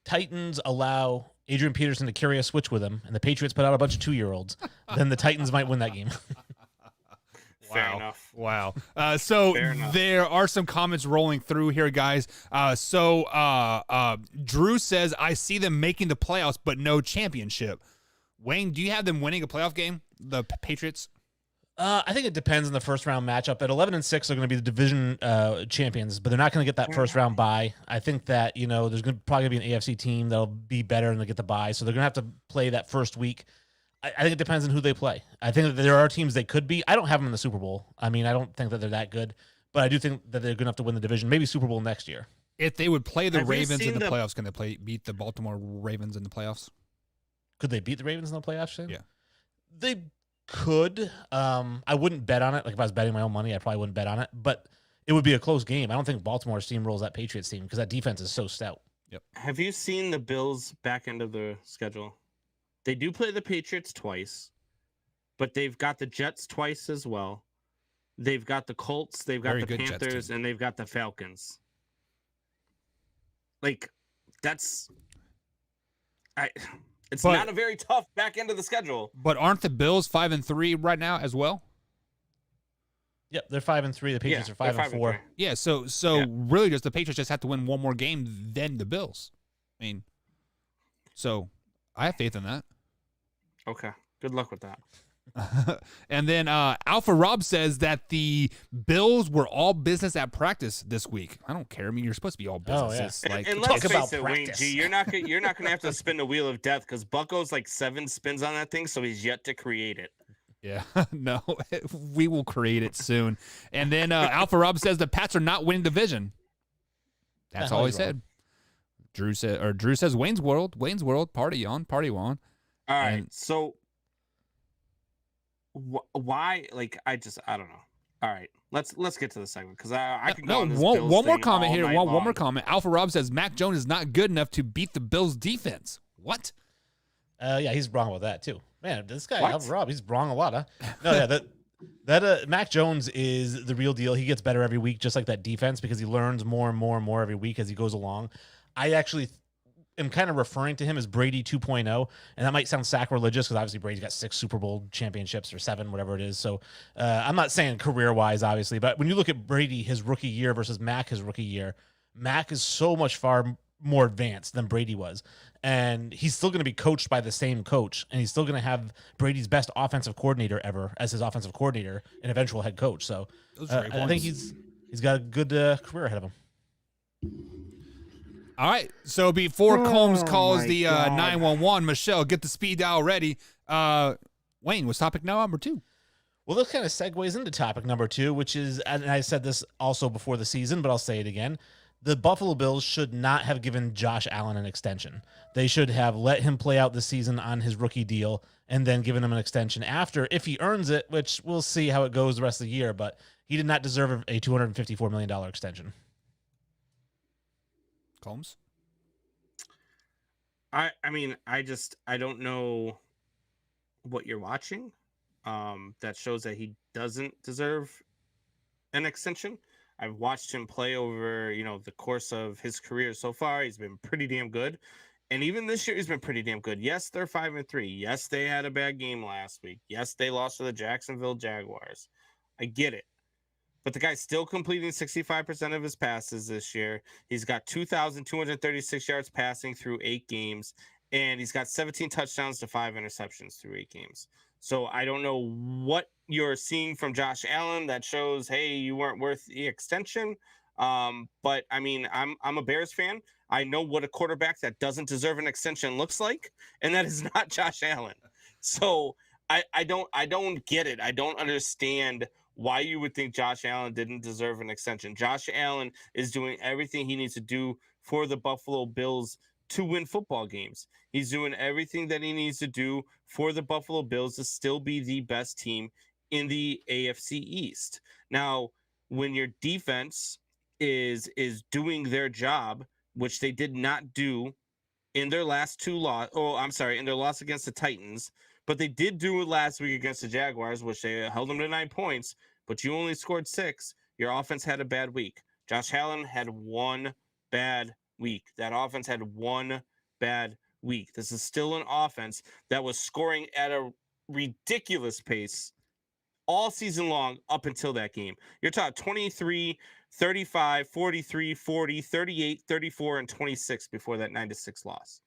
Titans allow Adrian Peterson to carry a switch with him and the Patriots put out a bunch of 2-year-olds, then the Titans might win that game. Fair enough. Wow. So there are some comments rolling through here, guys. Drew says, I see them making the playoffs, but no championship. Wayne, do you have them winning a playoff game, the Patriots? I think it depends on the first round matchup. At 11-6, they're going to be the division champions, but they're not going to get that first round bye. I think that there's going to probably be an AFC team that'll be better and they'll get the bye, so they're going to have to play that first week. I think it depends on who they play. I think that there are teams they could be. I don't have them in the Super Bowl. I mean, I don't think that they're that good, but I do think that they're going to have to win the division, maybe Super Bowl next year. If they would play the Ravens in the playoffs, can they beat the Baltimore Ravens in the playoffs? Could they beat the Ravens in the playoffs, Shane? Yeah. They could. I wouldn't bet on it. Like if I was betting my own money, I probably wouldn't bet on it, but it would be a close game. I don't think Baltimore steamrolls that Patriots team because that defense is so stout. Yep. Have you seen the Bills' back end of the schedule? They do play the Patriots twice, but they've got the Jets twice as well. They've got the Colts, they've got the Panthers, and they've got the Falcons. Like, it's not a very tough back end of the schedule. But aren't the Bills 5-3 right now as well? Yep, they're 5-3. The Patriots are 5-4. Yeah, so really just the Patriots just have to win one more game than the Bills. I mean, so I have faith in that. Okay. Good luck with that. And then Alpha Rob says that the Bills were all business at practice this week. I don't care. I mean, you're supposed to be all business. Oh, yeah. And let's face it, Wayne G, you're not gonna have to spin the wheel of death because Bucko's like 7 spins on that thing, so he's yet to create it. Yeah, no, we will create it soon. And then Alpha Rob says the Pats are not winning division. That's all he said. Drew says Wayne's World, party on. All right, so why? Like, I don't know. All right, let's get to the segment because I can go on this one more thing comment all here. night One long. more comment. Alpha Rob says Mac Jones is not good enough to beat the Bills defense. What? Yeah, he's wrong about that too. Man, this guy Alpha Rob, he's wrong a lot. Huh? No, yeah, that Mac Jones is the real deal. He gets better every week, just like that defense, because he learns more and more and more every week as he goes along. I actually am kind of referring to him as Brady 2.0, and that might sound sacrilegious because obviously Brady's got 6 Super Bowl championships or 7, whatever it is. So I'm not saying career-wise, obviously, but when you look at Brady his rookie year versus Mac his rookie year, Mac is so much far more advanced than Brady was. And he's still going to be coached by the same coach, and he's still going to have Brady's best offensive coordinator ever as his offensive coordinator and eventual head coach. So I think he's got a good career ahead of him. All right. So before Combs calls the 911, Michelle, get the speed dial ready. Wayne, what's topic number 2? Well, this kind of segues into topic number 2, which is, and I said this also before the season, but I'll say it again. The Buffalo Bills should not have given Josh Allen an extension. They should have let him play out the season on his rookie deal and then given him an extension after, if he earns it, which we'll see how it goes the rest of the year, but he did not deserve a $254 million extension. Combs? I mean, I don't know what you're watching that shows that he doesn't deserve an extension. I've watched him play over, the course of his career so far. He's been pretty damn good. And even this year, he's been pretty damn good. Yes, they're 5-3. Yes, they had a bad game last week. Yes, they lost to the Jacksonville Jaguars. I get it. But the guy's still completing 65% of his passes this year. He's got 2,236 yards passing through 8 games. And he's got 17 touchdowns to 5 interceptions through 8 games. So I don't know what you're seeing from Josh Allen that shows, hey, you weren't worth the extension. But I mean, I'm a Bears fan. I know what a quarterback that doesn't deserve an extension looks like, and that is not Josh Allen. So I don't get it. I don't understand why you would think Josh Allen didn't deserve an extension. Josh Allen is doing everything he needs to do for the Buffalo Bills to win football games. He's doing everything that he needs to do for the Buffalo Bills to still be the best team in the AFC East. Now, when your defense is doing their job, which they did not do in their last two in their loss against the Titans, but they did do it last week against the Jaguars, which they held them to 9 points, but you only scored 6. Your offense had a bad week. Josh Allen had one bad week. That offense had one bad week. This is still an offense that was scoring at a ridiculous pace all season long up until that game. You're talking 23, 35, 43, 40, 38, 34, and 26 before that 9-6 loss.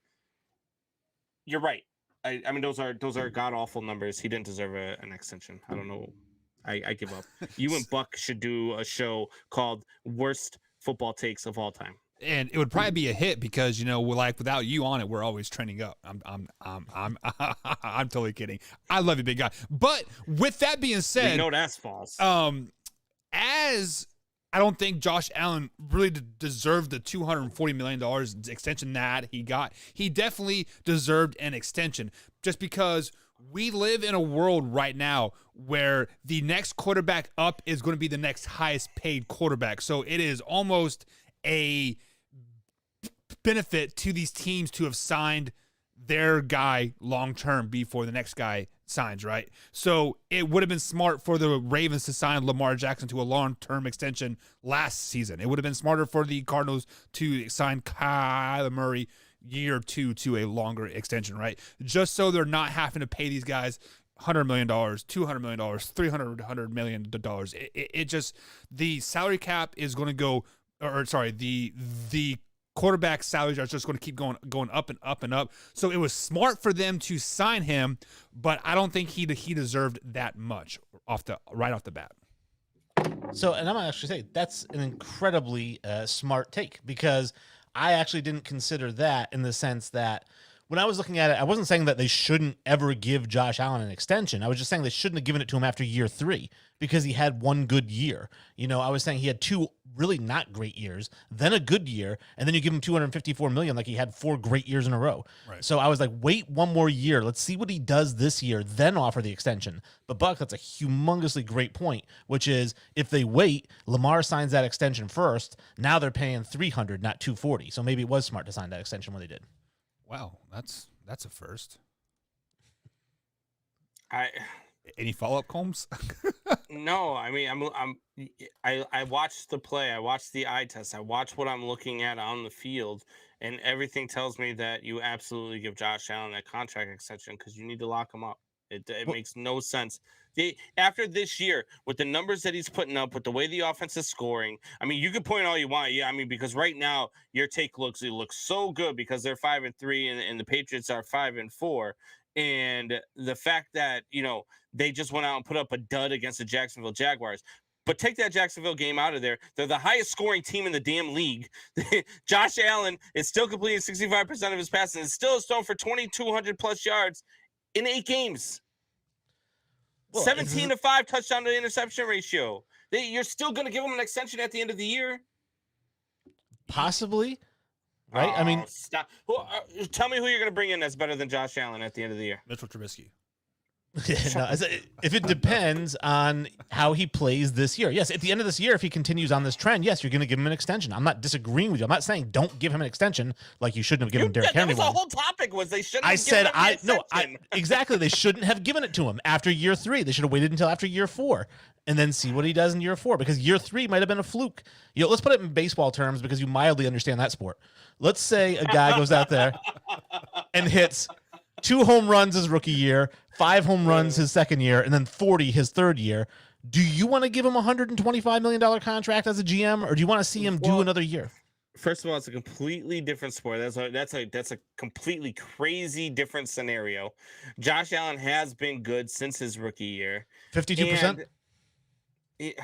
You're right. I mean, those are god awful numbers. He didn't deserve an extension. I don't know. I give up. You and Buck should do a show called Worst Football Takes of All Time. And it would probably be a hit because, we're like, without you on it, we're always trending up. I'm totally kidding. I love you, big guy. But with that being said, that's false. As I don't think Josh Allen really deserved the $240 million extension that he got. He definitely deserved an extension just because we live in a world right now where the next quarterback up is going to be the next highest paid quarterback. So it is almost a benefit to these teams to have signed their guy long-term before the next guy signs, right? So it would have been smart for the Ravens to sign Lamar Jackson to a long-term extension last season. It would have been smarter for the Cardinals to sign Kyler Murray year 2 to a longer extension, right? Just so they're not having to pay these guys $100 million, $200 million, $300 million. It just, the salary cap is going to go, the quarterback salaries are just going to keep going up and up and up. So it was smart for them to sign him, but I don't think he deserved that much right off the bat. So, and I'm gonna actually say that's an incredibly smart take, because I actually didn't consider that, in the sense that when I was looking at it, I wasn't saying that they shouldn't ever give Josh Allen an extension. I was just saying they shouldn't have given it to him after year 3 because he had one good year. I was saying he had 2 really not great years, then a good year, and then you give him $254 million like he had 4 great years in a row. Right. So I was like, wait one more year. Let's see what he does this year, then offer the extension. But Buck, that's a humongously great point, which is if they wait, Lamar signs that extension first. Now they're paying $300, not $240. So maybe it was smart to sign that extension when they did. Wow, that's a first. Any follow-up, Combs? No, I mean, I watched the play, I watched the eye test, I watched what I'm looking at on the field, and everything tells me that you absolutely give Josh Allen that contract extension because you need to lock him up. It makes no sense. After this year, with the numbers that he's putting up, with the way the offense is scoring, I mean, you can point all you want. Yeah, I mean, because right now your take looks so good because they're 5-3 and the Patriots are 5-4. And the fact that, they just went out and put up a dud against the Jacksonville Jaguars. But take that Jacksonville game out of there. They're the highest scoring team in the damn league. Josh Allen is still completing 65% of his passes and still is thrown for 2,200 plus yards in 8 games. Well, 17-5 touchdown to interception ratio. You're still going to give him an extension at the end of the year? Possibly. Right? I mean, stop. Tell me who you're going to bring in that's better than Josh Allen at the end of the year. Mitchell Trubisky. No, if it depends on how he plays this year. Yes, at the end of this year, if he continues on this trend, yes, you're going to give him an extension. I'm not disagreeing with you. I'm not saying don't give him an extension like you shouldn't have given Derrick Henry one. The whole topic was they shouldn't have given him an extension. Exactly. They shouldn't have given it to him after year 3. They should have waited until after year 4 and then see what he does in year 4, because year 3 might have been a fluke. Let's put it in baseball terms because you mildly understand that sport. Let's say a guy goes out there and hits 2 home runs his rookie year, 5 home runs his second year, and then 40 his third year. Do you want to give him a $125 million contract as a GM, or do you want to see him do another year? First of all, it's a completely different sport. That's a completely crazy different scenario. Josh Allen has been good since his rookie year. 52%. And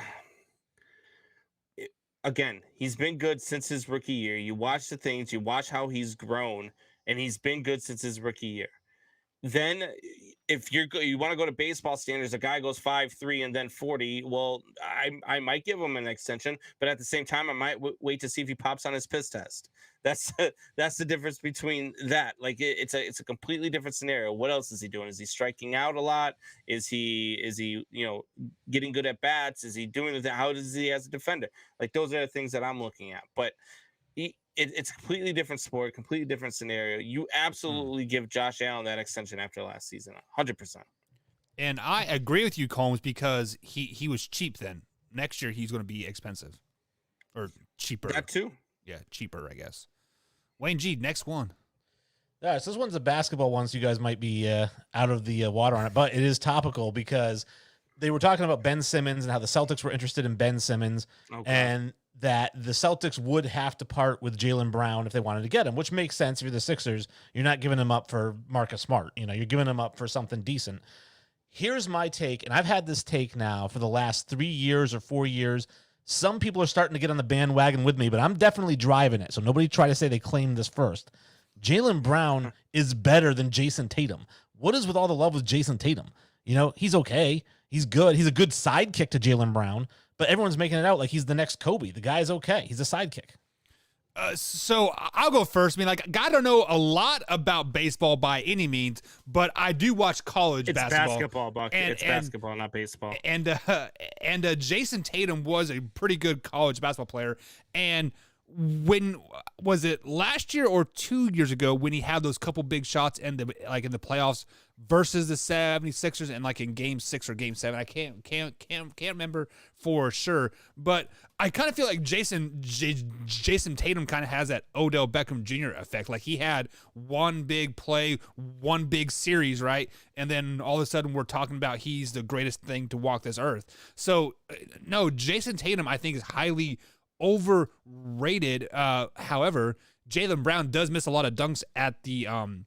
again, he's been good since his rookie year. You watch the things, you watch how he's grown, and he's been good since his rookie year. Then if you want to go to baseball standards, a guy goes 5'3" and then 40. Well, I might give him an extension, but at the same time, I might wait to see if he pops on his piss test. That's that's the difference between that. Like it's a completely different scenario. What else is he doing? Is he striking out a lot? Is he getting good at bats? Is he doing the how does he as a defender? Like those are the things that I'm looking at. But it's a completely different sport, completely different scenario. You absolutely give Josh Allen that extension after last season, 100%. And I agree with you, Combs, because he was cheap then. Next year, he's going to be expensive. Or cheaper. That too? Yeah, cheaper, I guess. Wayne G, next one. All right, so this one's a basketball one, so you guys might be out of the water on it, but it is topical because they were talking about Ben Simmons and how the Celtics were interested in Ben Simmons, and that the Celtics would have to part with Jaylen Brown if they wanted to get him, which makes sense. If you're the Sixers, you're not giving him up for Marcus Smart. You're giving him up for something decent. Here's my take, and I've had this take now for the last 3 years or 4 years. Some people are starting to get on the bandwagon with me, but I'm definitely driving it. So nobody try to say they claimed this first. Jaylen Brown is better than Jason Tatum. What is with all the love with Jason Tatum? He's okay. He's good. He's a good sidekick to Jaylen Brown, but everyone's making it out like he's the next Kobe. The guy's okay. He's a sidekick. So I'll go first. I don't know a lot about baseball by any means, but I do watch college basketball. It's basketball, Buck. It's basketball, not baseball. And Jason Tatum was a pretty good college basketball player. And when was it last year or 2 years ago when he had those couple big shots in the playoffs versus the 76ers and like in game 6 or game 7? I can't remember for sure, but I kind of feel like Jason Tatum kind of has that Odell Beckham Jr. effect. Like he had one big play, one big series, right? And then all of a sudden we're talking about he's the greatest thing to walk this earth. So no, Jason Tatum I think is highly overrated. However, Jaylen Brown does miss a lot of dunks at the on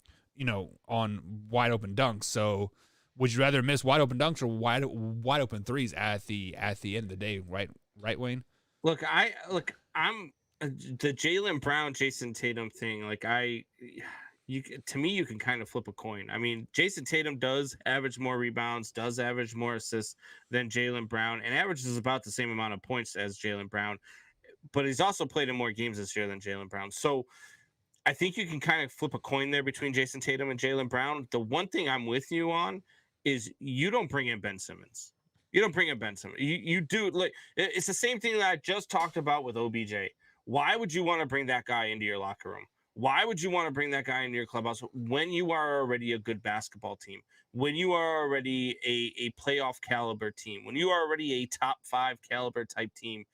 wide open dunks. So would you rather miss wide open dunks or wide open threes at the end of the day, right, Wayne? I'm the Jaylen Brown Jason Tatum thing. To me, you can kind of flip a coin. I mean, Jason Tatum does average more rebounds, does average more assists than Jaylen Brown, and averages about the same amount of points as Jaylen Brown. But he's also played in more games this year than Jaylen Brown. So I think you can kind of flip a coin there between Jason Tatum and Jaylen Brown. The one thing I'm with you on is you don't bring in Ben Simmons. You do. Like, it's the same thing that I just talked about with OBJ. Why would you want to bring that guy into your locker room? Why would you want to bring that guy into your clubhouse when you are already a good basketball team, when you are already a playoff caliber team, when you are already a top 5 caliber type team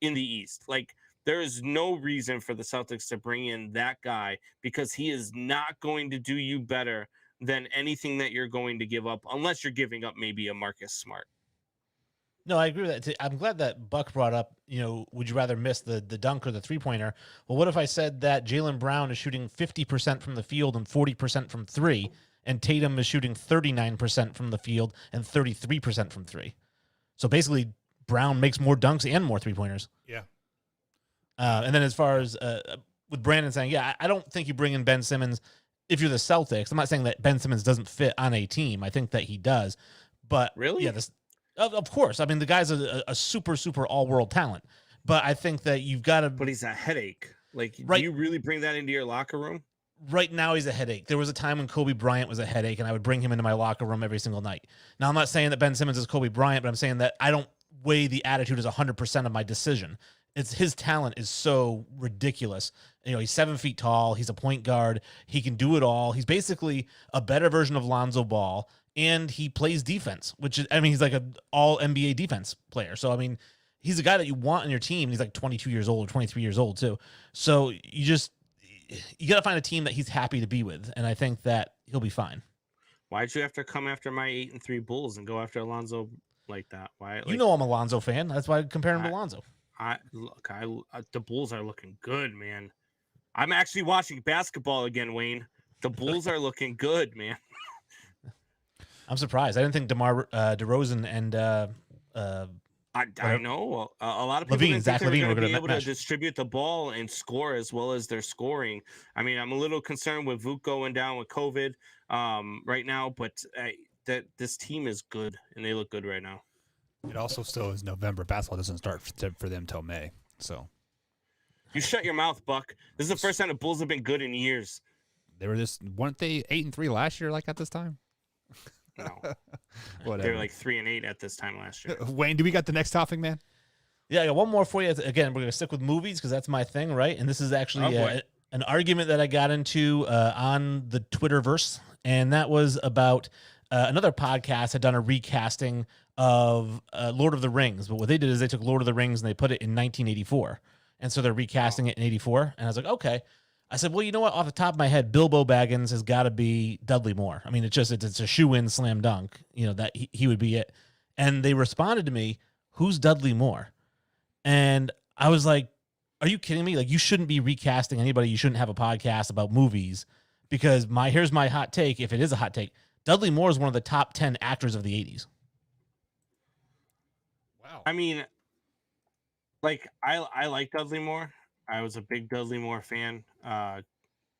in the East? Like, there is no reason for the Celtics to bring in that guy because he is not going to do you better than anything that you're going to give up, unless you're giving up maybe a Marcus Smart. No, I agree with that. I'm glad that Buck brought up, would you rather miss the dunk or the three-pointer? Well, what if I said that Jaylen Brown is shooting 50% from the field and 40% from three, and Tatum is shooting 39% from the field and 33% from three? So basically, Brown makes more dunks and more three-pointers. Yeah. And then as far as with Brandon saying, I don't think you bring in Ben Simmons if you're the Celtics. I'm not saying that Ben Simmons doesn't fit on a team. I think that he does. But really? Yeah, of course. I mean, the guy's a super, super all-world talent. But I think that you've got to... But he's a headache. Like, right, do you really bring that into your locker room? Right now, he's a headache. There was a time when Kobe Bryant was a headache, and I would bring him into my locker room every single night. Now, I'm not saying that Ben Simmons is Kobe Bryant, but I'm saying that I don't weigh the attitude as 100% of my decision. His talent is so ridiculous. He's 7 feet tall. He's a point guard. He can do it all. He's basically a better version of Lonzo Ball, and he plays defense, which is, he's like an all NBA defense player. So, he's a guy that you want on your team. He's like 22 years old or 23 years old too. So you got to find a team that he's happy to be with. And I think that he'll be fine. Why'd you have to come after my 8-3 Bulls and go after Alonzo like that? Why? I'm a Lonzo fan. That's why I compare him to Lonzo. the Bulls are looking good, man. I'm actually watching basketball again, Wayne. The Bulls are looking good, man. I'm surprised. I didn't think DeMar DeRozan and I know a lot of people didn't think Zach they were LaVine going were to gonna be able to mesh. distribute the ball and score as well as they're scoring. I mean, I'm a little concerned with Vuk going down with COVID right now, but that this team is good and they look good right now. It also still is November. Basketball doesn't start for them till May. So you shut your mouth, Buck. This is the first time the Bulls have been good in years. They weren't they 8-3 last year, like at this time? No, Whatever. they were like 3-8 at this time last year. Wayne, do we got the next topic, man? Yeah, I got one more for you. Again, we're going to stick with movies because that's my thing, right? And this is actually an argument that I got into on the Twitterverse, and that was about another podcast had done a recasting of Lord of the Rings. But what they did is they took Lord of the Rings and they put it in 1984. And so they're recasting it in 84. And I was like, okay. I said, well, you know what? Off the top of my head, Bilbo Baggins has got to be Dudley Moore. I mean, it's a shoe-in slam dunk, that he would be it. And they responded to me, who's Dudley Moore? And I was like, are you kidding me? Like, you shouldn't be recasting anybody. You shouldn't have a podcast about movies because here's my hot take. If it is a hot take, Dudley Moore is one of the top 10 actors of the 80s. Wow. I mean, like I like Dudley Moore. I was a big Dudley Moore fan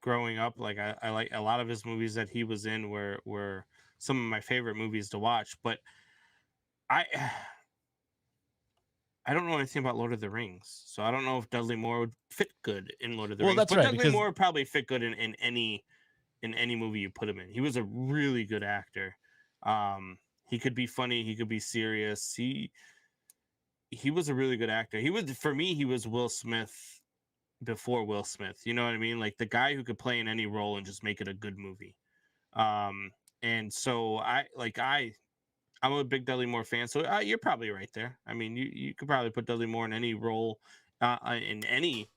growing up. Like I like a lot of his movies that he was in were some of my favorite movies to watch. But I don't know anything about Lord of the Rings, so I don't know if Dudley Moore would fit good in Lord of the Rings. That's but right, Dudley Moore would probably fit good in any movie you put him in. He was a really good actor. He could be funny. He could be serious. He was a really good actor. For me, he was Will Smith before Will Smith. You know what I mean? Like the guy who could play in any role and just make it a good movie. And so I'm a big Dudley Moore fan. So you're probably right there. I mean, you could probably put Dudley Moore in any role, in any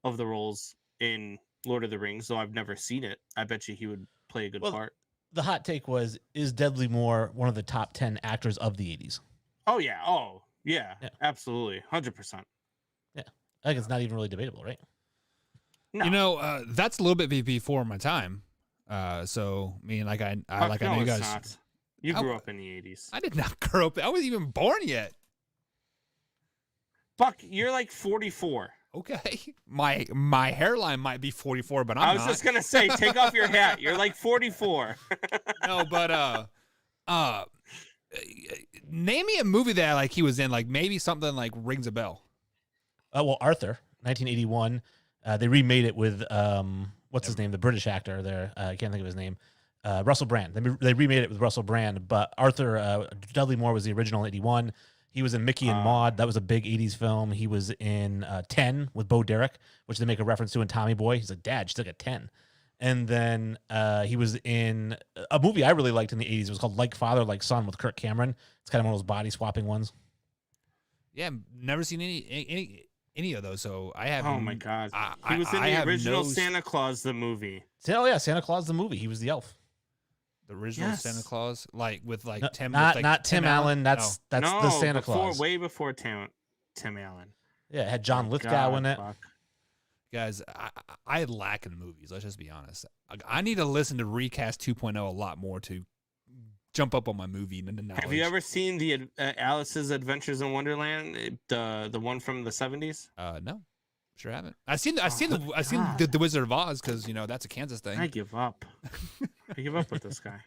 of the roles in Lord of the Rings, though I've never seen it. I bet you he would play a good part. The hot take was, is Dudley Moore one of the top 10 actors of the 80s? Oh, yeah. Oh, yeah. Absolutely. 100%. Yeah. I think it's not even really debatable, right? No. That's a little bit before my time. So, I mean, I know you guys. Not. You grew up in the 80s. I did not grow up. I wasn't even born yet. Buck, you're like 44. Okay. My hairline might be 44, but I'm not. Just going to say, take off your hat. You're like 44. No, but name me a movie that he was in, maybe something rings a bell. Well, Arthur, 1981. They remade it with what's his name, the British actor there. I can't think of his name. Russell Brand. They remade it with Russell Brand, but Arthur Dudley Moore was the original 81. He was in Mickey and Maude. That was a big 80s film. He was in 10 with Bo Derek, which they make a reference to in Tommy Boy. He's like, Dad, you still got 10. And then he was in a movie I really liked in the 80s. It was called Like Father, Like Son with Kirk Cameron. It's kind of one of those body swapping ones. Yeah, never seen any of those. So I have. Oh my God. He was in the original Santa Claus, the movie. Oh yeah, Santa Claus, the movie. He was the elf. The original Santa Claus, with Tim. Not Tim Allen. That's the Santa Claus. Way before Tim Allen. Yeah, it had John Lithgow in it. Fuck. Guys, I lack in movies. Let's just be honest. I need to listen to Recast 2.0 a lot more to jump up on my movie knowledge. Have you ever seen the Alice's Adventures in Wonderland? The one from the 70s? No. Sure haven't. I've seen the Wizard of Oz because that's a Kansas thing. I give up. I give up with this guy.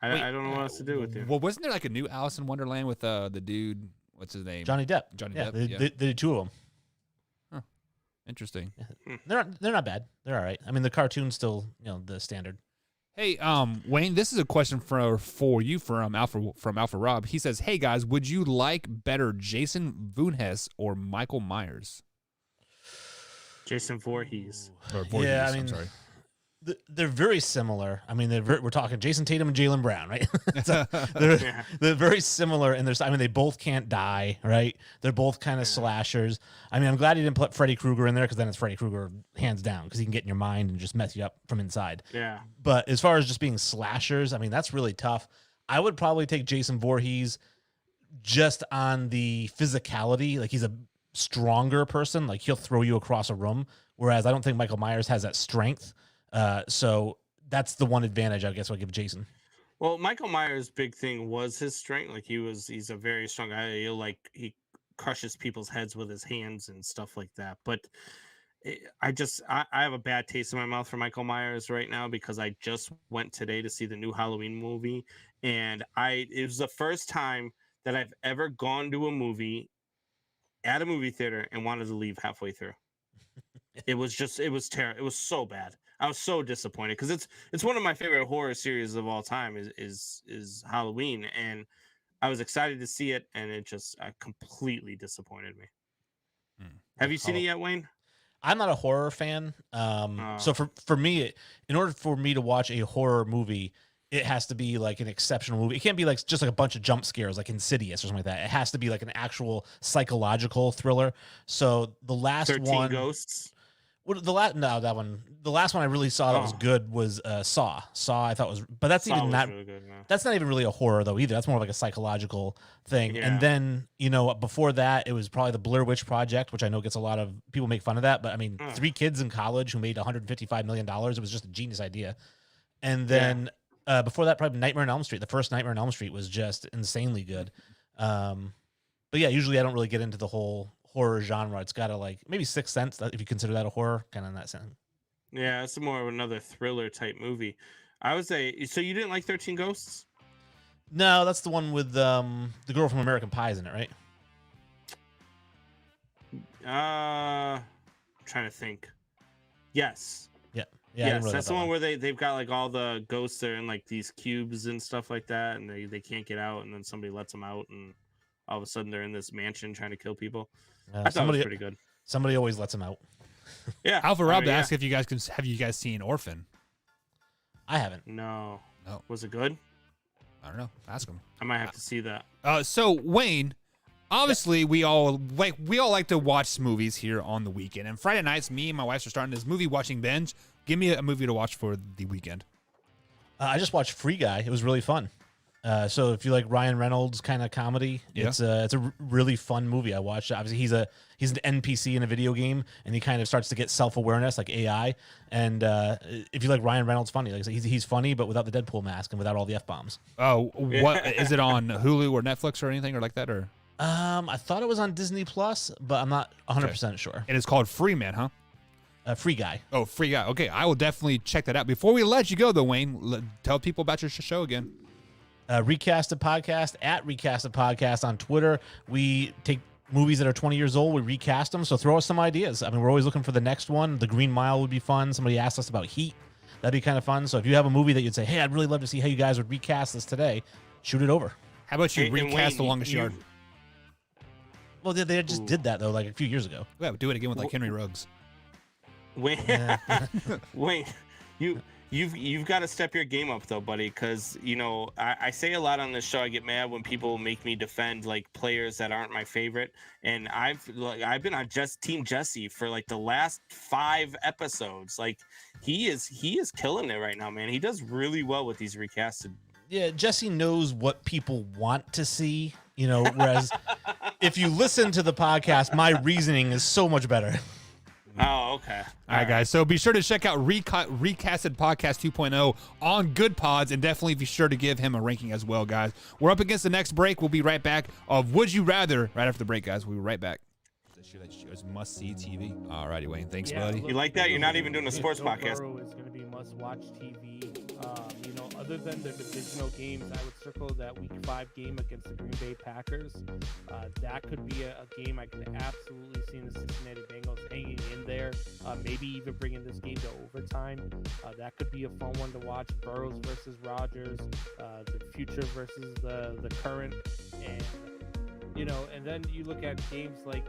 I don't know what else to do with you. Well, wasn't there a new Alice in Wonderland with the dude? What's his name? Johnny Depp. Depp. They did two of them. Huh. Interesting. They're not bad. They're all right. I mean, the cartoon's still the standard. Hey, Wayne, this is a question for you from Alpha Rob. He says, "Hey guys, would you like better Jason Voorhees or Michael Myers?" Jason Voorhees. Yeah, I mean, I'm sorry. They're very similar. I mean, we're talking Jason Tatum and Jaylen Brown, right? They're very similar, and they both can't die, right? They're both kind of slashers. I mean, I'm glad he didn't put Freddy Krueger in there because then it's Freddy Krueger hands down because he can get in your mind and just mess you up from inside. Yeah. But as far as just being slashers, I mean, that's really tough. I would probably take Jason Voorhees just on the physicality. Like he's a stronger person. Like he'll throw you across a room. Whereas I don't think Michael Myers has that strength. So that's the one advantage I guess I'll give Jason. Well, Michael Myers' big thing was his strength. Like he's a very strong guy. He crushes people's heads with his hands and stuff like that. But I have a bad taste in my mouth for Michael Myers right now because I just went today to see the new Halloween movie, and it was the first time that I've ever gone to a movie at a movie theater and wanted to leave halfway through. It was terrible. It was so bad. I was so disappointed because it's one of my favorite horror series of all time is Halloween, and I was excited to see it, and it just completely disappointed me. Have you seen it yet, Wayne? I'm not a horror fan. So for me, in order for me to watch a horror movie, it has to be like an exceptional movie. It can't be like just like a bunch of jump scares like Insidious or something like that. It has to be like an actual psychological thriller. So the last 13 Ghosts. Well, the last one I really saw that was good was Saw. Saw I thought was, but that's even not really good, that's not even really a horror though either. That's more like a psychological thing. Yeah. And then before that it was probably the Blair Witch Project, which I know gets a lot of people make fun of that, but I mean 3 kids in college who made $155 million. It was just a genius idea. And then before that, probably Nightmare on Elm Street. The first Nightmare on Elm Street was just insanely good. But yeah, usually I don't really get into the whole horror genre. It's got to like maybe Sixth Sense, if you consider that a horror, kind of in that sense. Yeah, it's more of another thriller type movie. I would say. So you didn't like 13 Ghosts? No, that's the one with the girl from American Pie, isn't it? Right? I'm trying to think. Yes. Yeah. Yes, that's the one where they've got like all the ghosts there in like these cubes and stuff like that, and they can't get out, and then somebody lets them out, and all of a sudden they're in this mansion trying to kill people. I thought it was pretty good. Somebody always lets them out. Yeah. Alpha Rob asked if you guys have you guys seen Orphan? I haven't. No. Was it good? I don't know. Ask him. I might have to see that. So Wayne, obviously we all like to watch movies here on the weekend. And Friday nights, me and my wife are starting this movie watching binge. Give me a movie to watch for the weekend. I just watched Free Guy. It was really fun. So if you like Ryan Reynolds kind of comedy, it's a really fun movie. I watched. Obviously, he's an NPC in a video game, and he kind of starts to get self-awareness like AI. And if you like Ryan Reynolds, funny, like he's funny, but without the Deadpool mask and without all the F-bombs. Oh, what is it on Hulu or Netflix or anything or like that? Or I thought it was on Disney Plus, but I'm not 100% sure. And it's called Free Man, huh? Free Guy. Oh, Free Guy. Okay, I will definitely check that out. Before we let you go, though, Wayne, tell people about your show again. Recasted Podcast at Recasted Podcast on Twitter. We take movies that are 20 years old, we recast them. So throw us some ideas. I mean, we're always looking for the next one. The Green Mile would be fun. Somebody asked us about Heat. That'd be kind of fun. So if you have a movie that you'd say, hey, I'd really love to see how you guys would recast this today, shoot it over. How about you recast The Longest Yard? Well, they just did that, though, like a few years ago. Yeah, do it again with like Henry Ruggs. Wait, You've got to step your game up though, buddy, because I say a lot on this show. I get mad when people make me defend like players that aren't my favorite, and I've been on Team Jesse for like the last 5 episodes. Like he is killing it right now, man. He does really well with these recasted. Yeah, Jesse knows what people want to see, whereas if you listen to the podcast, my reasoning is so much better. Oh, okay. All right, guys. So be sure to check out Recasted Podcast 2.0 on Good Pods, and definitely be sure to give him a ranking as well, guys. We're up against the next break. We'll be right back of Would You Rather right after the break, guys. We'll be right back. It's must-see TV. All righty, Wayne. Thanks, buddy. You like that? You're not even doing a sports podcast. Burrow is going to be must-watch TV. Other than the divisional games, I would circle that Week 5 game against the Green Bay Packers. That could be a game I can absolutely see in the Cincinnati Bengals hanging in there. Maybe even bringing this game to overtime. That could be a fun one to watch. Burrows versus Rodgers, the future versus the current, and then you look at games like,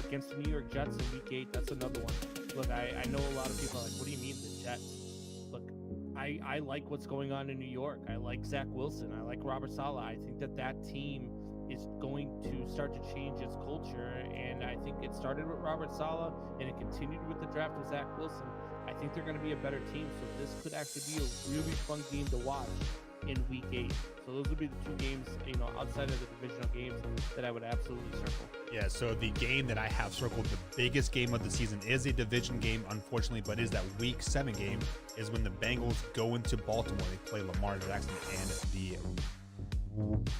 against the New York Jets in Week 8. That's another one. Look, I know a lot of people are like, what do you mean the Jets? Look, I like what's going on in New York. I like Zach Wilson. I like Robert Saleh. I think that team is going to start to change its culture, and I think it started with Robert Saleh, and it continued with the draft of Zach Wilson. I think they're going to be a better team, so this could actually be a really fun game to watch. in Week 8. So those would be the 2 games, outside of the divisional games that I would absolutely circle. Yeah, so the game that I have circled, the biggest game of the season, is a division game, unfortunately, but is that Week 7 game, is when the Bengals go into Baltimore. They play Lamar Jackson and the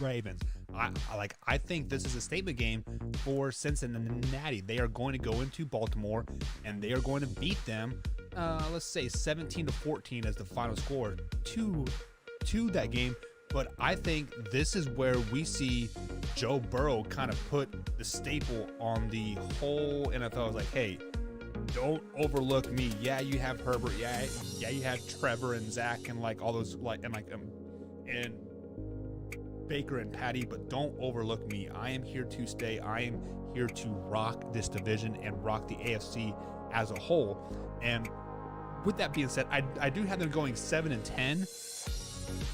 Ravens. I think this is a statement game for Cincinnati. They are going to go into Baltimore and they are going to beat them. Let's say 17-14 as the final score to that game. But I think this is where we see Joe Burrow kind of put the staple on the whole NFL. It's like, hey, don't overlook me. Yeah, you have Herbert. Yeah, you have Trevor and Zach and all those and Baker and Patty, but don't overlook me. I am here to stay. I am here to rock this division and rock the AFC as a whole. And with that being said, I do have them going 7-10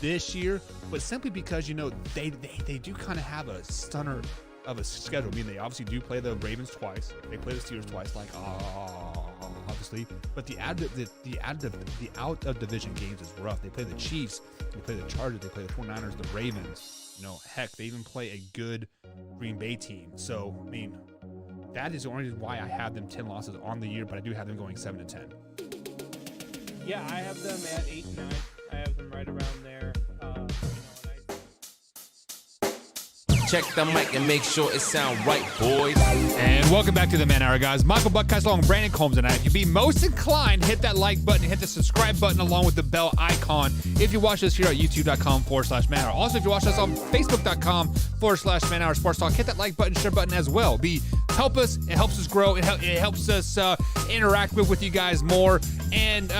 this year, but simply because they do kind of have a stunner of a schedule. I mean, they obviously do play the Ravens twice, they play the Steelers twice, obviously, but the out of division games is rough. They play the Chiefs, they play the Chargers, they play the 49ers, the Ravens. Heck, they even play a good Green Bay team. So I mean, that is the only reason why I have them 10 losses on the year, but I do have them going 7-10. Yeah, I have them at 8-9. I have them right around there. Check the mic and make sure it sound right, boys. And welcome back to the Man Hour, guys. Michael Buckheist along with Brandon Combs tonight. If you'd be most inclined, hit that like button, hit the subscribe button along with the bell icon. If you watch us here at youtube.com/Man Hour. Also, if you watch us on facebook.com/Man Hour Sports Talk, hit that like button, share button as well. It helps us grow. It helps us interact with you guys more. And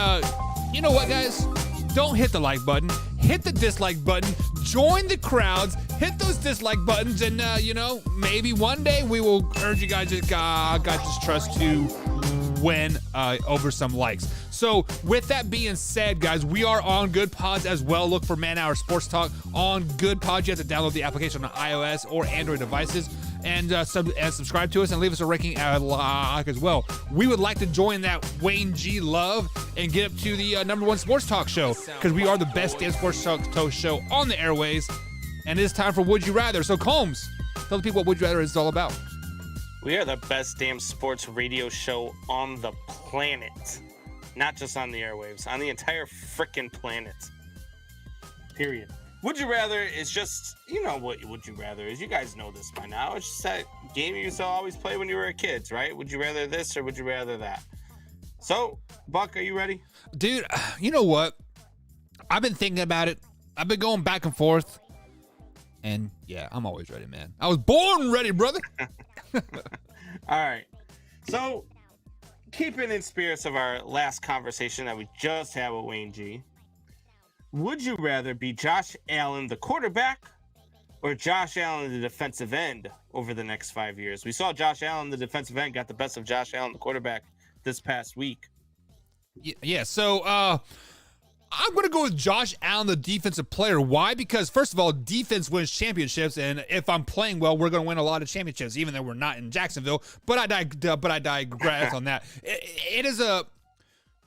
you know what, guys? Don't hit the like button. Hit the dislike button. Join the crowds. Hit those dislike buttons, and maybe one day we will urge you guys to God's trust to win over some likes. So with that being said, guys, we are on Good Pods as well. Look for Man Hour Sports Talk on Good Pods. You have to download the application on iOS or Android devices. And subscribe to us and leave us a ranking as well. We would like to join that Wayne G love and get up to the #1 sports talk show, because we are the best damn sports talk show on the airways. And it is time for Would You Rather. So Combs, tell the people what Would You Rather is all about. We are the best damn sports radio show on the planet. Not just on the airwaves, on the entire frickin' planet. Period. Would You Rather is just, what Would You Rather is. You guys know this by now. It's just that game you used to always play when you were kids, right? Would you rather this or would you rather that? So, Buck, are you ready? Dude, you know what? I've been thinking about it. I've been going back and forth. And yeah, I'm always ready, man. I was born ready, brother. All right. So, keeping in spirits of our last conversation that we just had with Wayne G, would you rather be Josh Allen, the quarterback, or Josh Allen, the defensive end, over the next 5 years? We saw Josh Allen, the defensive end, got the best of Josh Allen, the quarterback, this past week. Yeah, so I'm going to go with Josh Allen, the defensive player. Why? Because, first of all, defense wins championships, and if I'm playing well, we're going to win a lot of championships, even though we're not in Jacksonville. But I digress on that. It is a...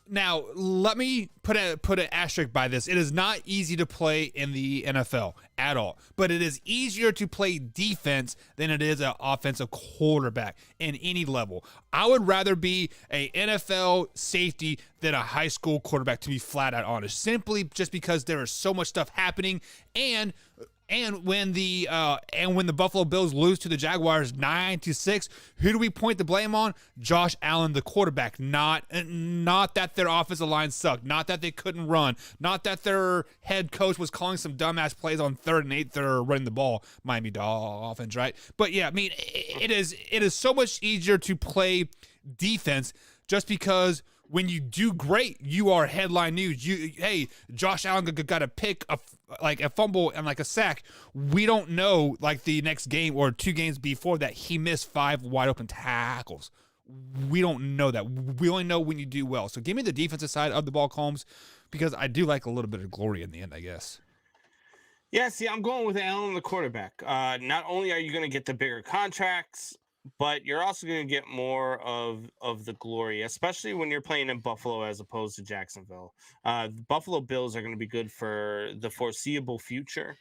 Now, let me put an asterisk by this. It is not easy to play in the NFL at all, but it is easier to play defense than it is an offensive quarterback in any level. I would rather be a NFL safety than a high school quarterback, to be flat out honest, simply just because there is so much stuff happening. And when the Buffalo Bills lose to the Jaguars 9-6, who do we point the blame on? Josh Allen, the quarterback. Not that their offensive line sucked, not that they couldn't run, not that their head coach was calling some dumbass plays on 3rd and 8 that are running the ball. Miami Dolphins, right? But yeah, I mean, it is so much easier to play defense just because when you do great, you are headline news. Hey, Josh Allen got a pick, a fumble and a sack. We don't know the next game or 2 games before that he missed 5 wide open tackles. We don't know that. We only know when you do well. So give me the defensive side of the ball, Combs, because I do like a little bit of glory in the end, I guess. Yeah, see, I'm going with Allen, the quarterback. Not only are you going to get the bigger contracts, but you're also going to get more of the glory, especially when you're playing in Buffalo as opposed to Jacksonville. The Buffalo Bills are going to be good for the foreseeable future.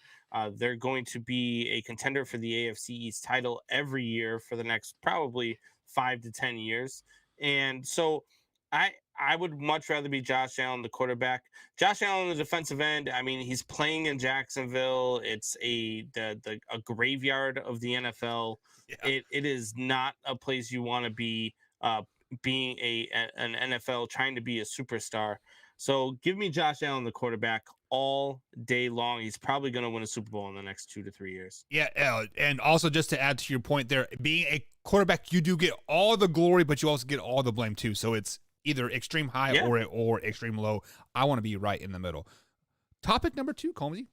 They're going to be a contender for the AFC East title every year for the next probably 5 to 10 years. And so I would much rather be Josh Allen, the quarterback. Josh Allen, the defensive end. I mean, he's playing in Jacksonville. It's a graveyard of the NFL. Yeah. It is not a place you want to be. Being an NFL trying to be a superstar. So give me Josh Allen, the quarterback, all day long. He's probably going to win a Super Bowl in the next 2 to 3 years. Yeah, and also just to add to your point there, being a quarterback, you do get all the glory, but you also get all the blame too. So it's either extreme high or extreme low. I want to be right in the middle. Topic number 2, Colmsy.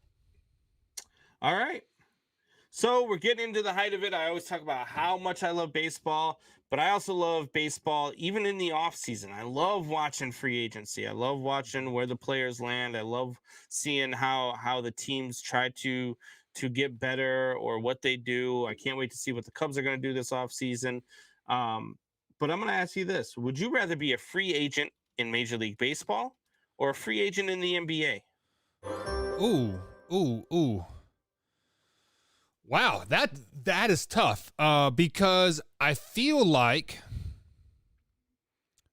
All right. So we're getting into the height of it. I always talk about how much I love baseball, but I also love baseball even in the off season. I love watching free agency. I love watching where the players land. I love seeing how the teams try to get better or what they do. I can't wait to see what the Cubs are going to do this off season. But I'm going to ask you this. Would you rather be a free agent in Major League Baseball or a free agent in the NBA? Ooh. Wow, that is tough because I feel like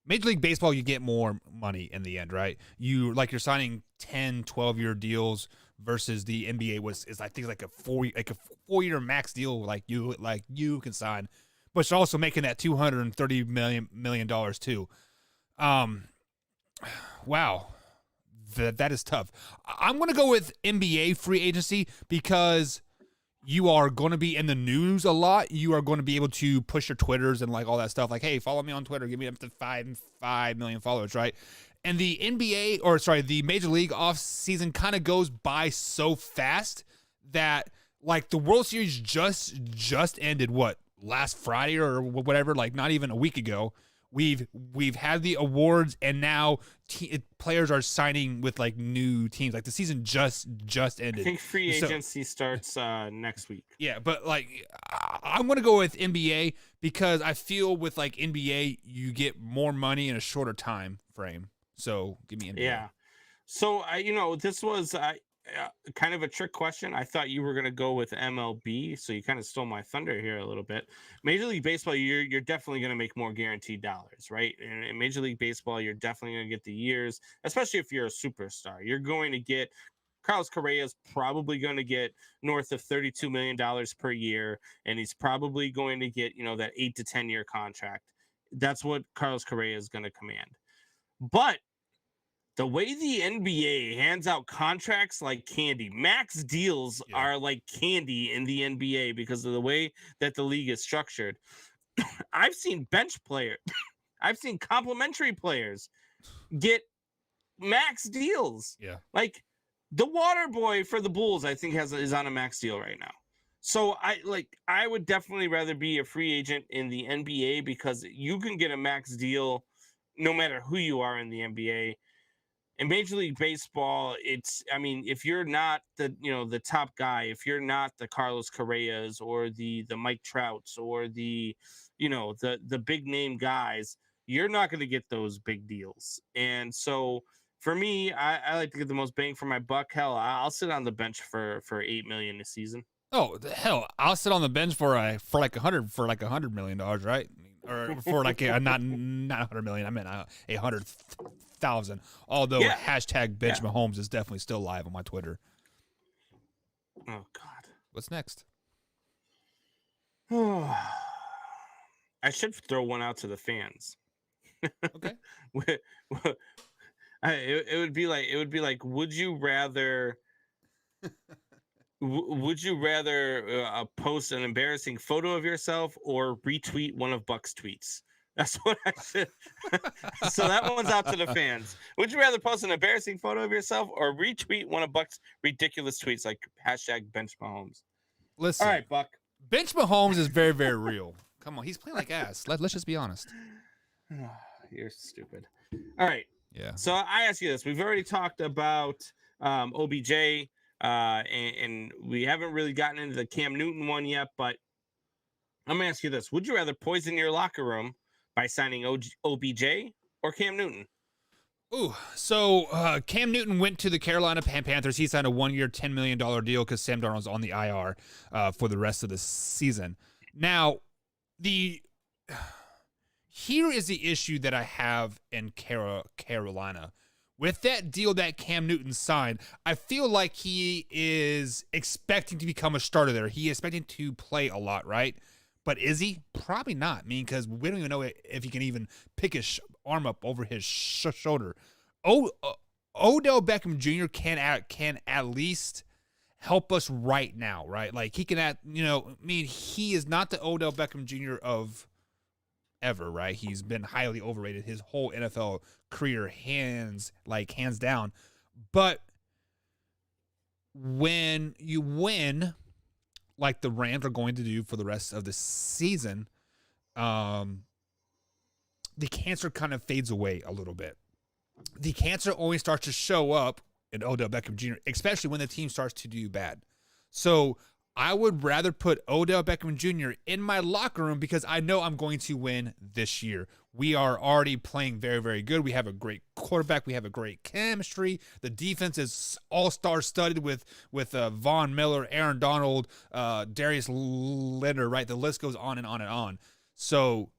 Major League Baseball, you get more money in the end, right? You're signing 10, 12-year deals versus the NBA is I think like a 4-year max deal like you can sign, but you're also making that $230 million too. Wow. That is tough. I'm going to go with NBA free agency because you are going to be in the news a lot. You are going to be able to push your Twitters and like all that stuff. Like, hey, follow me on Twitter. Give me up to 5 million followers, right? And the the Major League off season kind of goes by so fast that like the World Series just ended last Friday or whatever, like not even a week ago. We've had the awards and now players are signing with like new teams. Like the season just ended. I think free agency starts next week. Yeah, but like I'm gonna go with NBA because I feel with like NBA you get more money in a shorter time frame. So give me NBA. Yeah. So this was kind of a trick question. I thought you were going to go with MLB, so you kind of stole my thunder here a little bit. Major League Baseball, you're definitely going to make more guaranteed dollars, right? And in Major League Baseball, you're definitely going to get the years, especially if you're a superstar. You're going to get Carlos Correa is probably going to get north of $32 million per year, and he's probably going to get that 8 to 10 year contract. That's what Carlos Correa is going to command. But the way the NBA hands out contracts like candy, max deals are like candy in the NBA because of the way that the league is structured. I've seen bench players, I've seen complimentary players get max deals. Yeah. Like the water boy for the Bulls, I think is on a max deal right now. So I would definitely rather be a free agent in the NBA because you can get a max deal no matter who you are in the NBA. In Major League Baseball, if you're not the top guy, if you're not the Carlos Correas or the Mike Trouts or the big name guys, you're not going to get those big deals. And so for me, I like to get the most bang for my buck. Hell, I'll sit on the bench for $8 million this season. Oh hell, I'll sit on the bench for $100 million, right? Or for like not 100 million. I meant 100,000. Although hashtag bench Mahomes is definitely still live on my Twitter. Oh God, what's next? I should throw one out to the fans. Okay. It would be like, would you rather? Would you rather post an embarrassing photo of yourself or retweet one of Buck's tweets? That's what I said. So that one's out to the fans. Would you rather post an embarrassing photo of yourself or retweet one of Buck's ridiculous tweets like hashtag bench Mahomes? Listen. All right, Buck. Bench Mahomes is very, very real. Come on. He's playing like ass. Let's just be honest. You're stupid. All right. Yeah. So I ask you this. We've already talked about OBJ. And we haven't really gotten into the Cam Newton one yet, but I'm gonna ask you this: would you rather poison your locker room by signing OBJ or Cam Newton? Ooh, so Cam Newton went to the Carolina Panthers. He signed a 1-year, $10 million deal because Sam Darnold's on the IR for the rest of the season. Now, here is the issue that I have in Carolina. With that deal that Cam Newton signed, I feel like he is expecting to become a starter there. He is expecting to play a lot, right? But is he? Probably not. I mean, because we don't even know if he can even pick his arm up over his shoulder. Odell Beckham Jr. can at least help us right now, right? Like he can he is not the Odell Beckham Jr. of ever, right? He's been highly overrated his whole NFL career, hands down. But when you win, like the Rams are going to do for the rest of the season, the cancer kind of fades away a little bit. The cancer only starts to show up in Odell Beckham Jr., especially when the team starts to do bad. So I would rather put Odell Beckham Jr. in my locker room because I know I'm going to win this year. We are already playing very, very good. We have a great quarterback. We have a great chemistry. The defense is all-star studded with Von Miller, Aaron Donald, Darius Leonard, right? The list goes on and on and on. So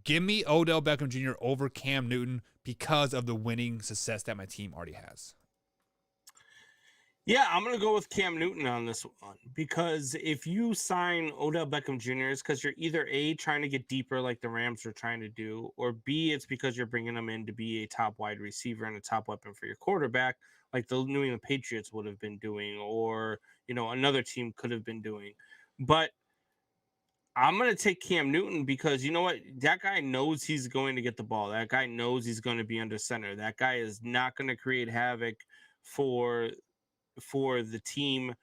give me Odell Beckham Jr. over Cam Newton because of the winning success that my team already has. Yeah, I'm going to go with Cam Newton on this one because if you sign Odell Beckham Jr., it's because you're either A, trying to get deeper like the Rams are trying to do, or B, it's because you're bringing him in to be a top wide receiver and a top weapon for your quarterback like the New England Patriots would have been doing or, another team could have been doing. But I'm going to take Cam Newton because you know what? That guy knows he's going to get the ball. That guy knows he's going to be under center. That guy is not going to create havoc for the team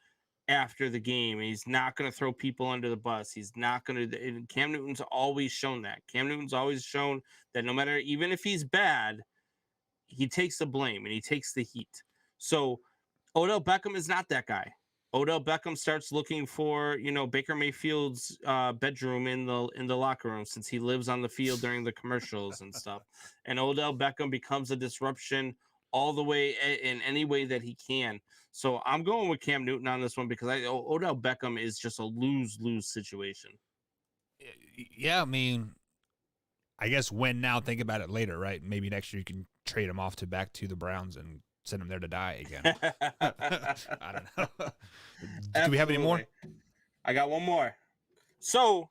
after the game. He's not going to throw people under the bus. He's not going to. Cam Newton's always shown that. Cam Newton's always shown that no matter, even if he's bad, he takes the blame and he takes the heat. So Odell Beckham is not that guy. Odell Beckham starts looking for, Baker Mayfield's bedroom in the locker room since he lives on the field during the commercials and stuff. And Odell Beckham becomes a disruption all the way in any way that he can. So I'm going with Cam Newton on this one because Odell Beckham is just a lose-lose situation. Yeah, I mean, I guess win now, think about it later, right? Maybe next year you can trade him off back to the Browns and send him there to die again. I don't know. Do we have any more? I got one more. So,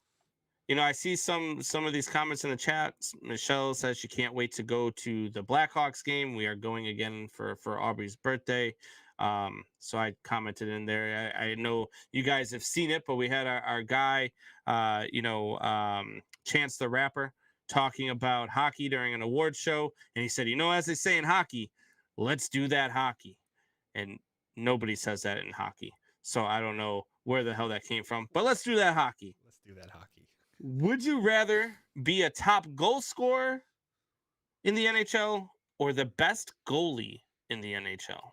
I see some of these comments in the chat. Michelle says she can't wait to go to the Blackhawks game. We are going again for Aubrey's birthday. So I commented in there. I know you guys have seen it, but we had our guy, Chance the Rapper, talking about hockey during an award show. And he said, as they say in hockey, let's do that hockey. And nobody says that in hockey. So I don't know where the hell that came from, but let's do that hockey. Let's do that hockey. Would you rather be a top goal scorer in the NHL or the best goalie in the NHL?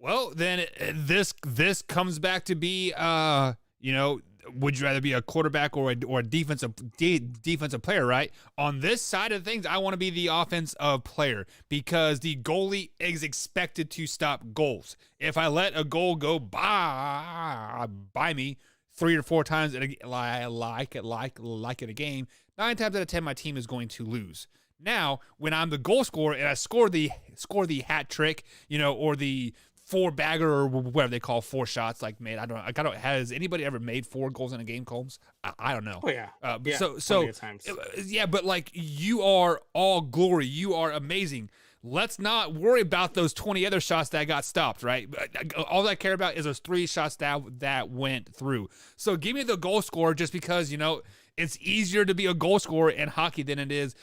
Well, then this comes back to be, would you rather be a quarterback or a defensive player, right? On this side of things, I want to be the offensive player because the goalie is expected to stop goals. If I let a goal go by me 3 or 4 times like it a game, 9 times out of 10 my team is going to lose. Now, when I'm the goal scorer and I score the hat trick, or the 4-bagger or whatever they call 4 shots, like made. I don't. Has anybody ever made 4 goals in a game, Combs? I don't know. Oh yeah. So yeah, but like you are all glory. You are amazing. Let's not worry about those 20 other shots that got stopped, right? All I care about is those 3 shots that went through. So give me the goal scorer just because, it's easier to be a goal scorer in hockey than it is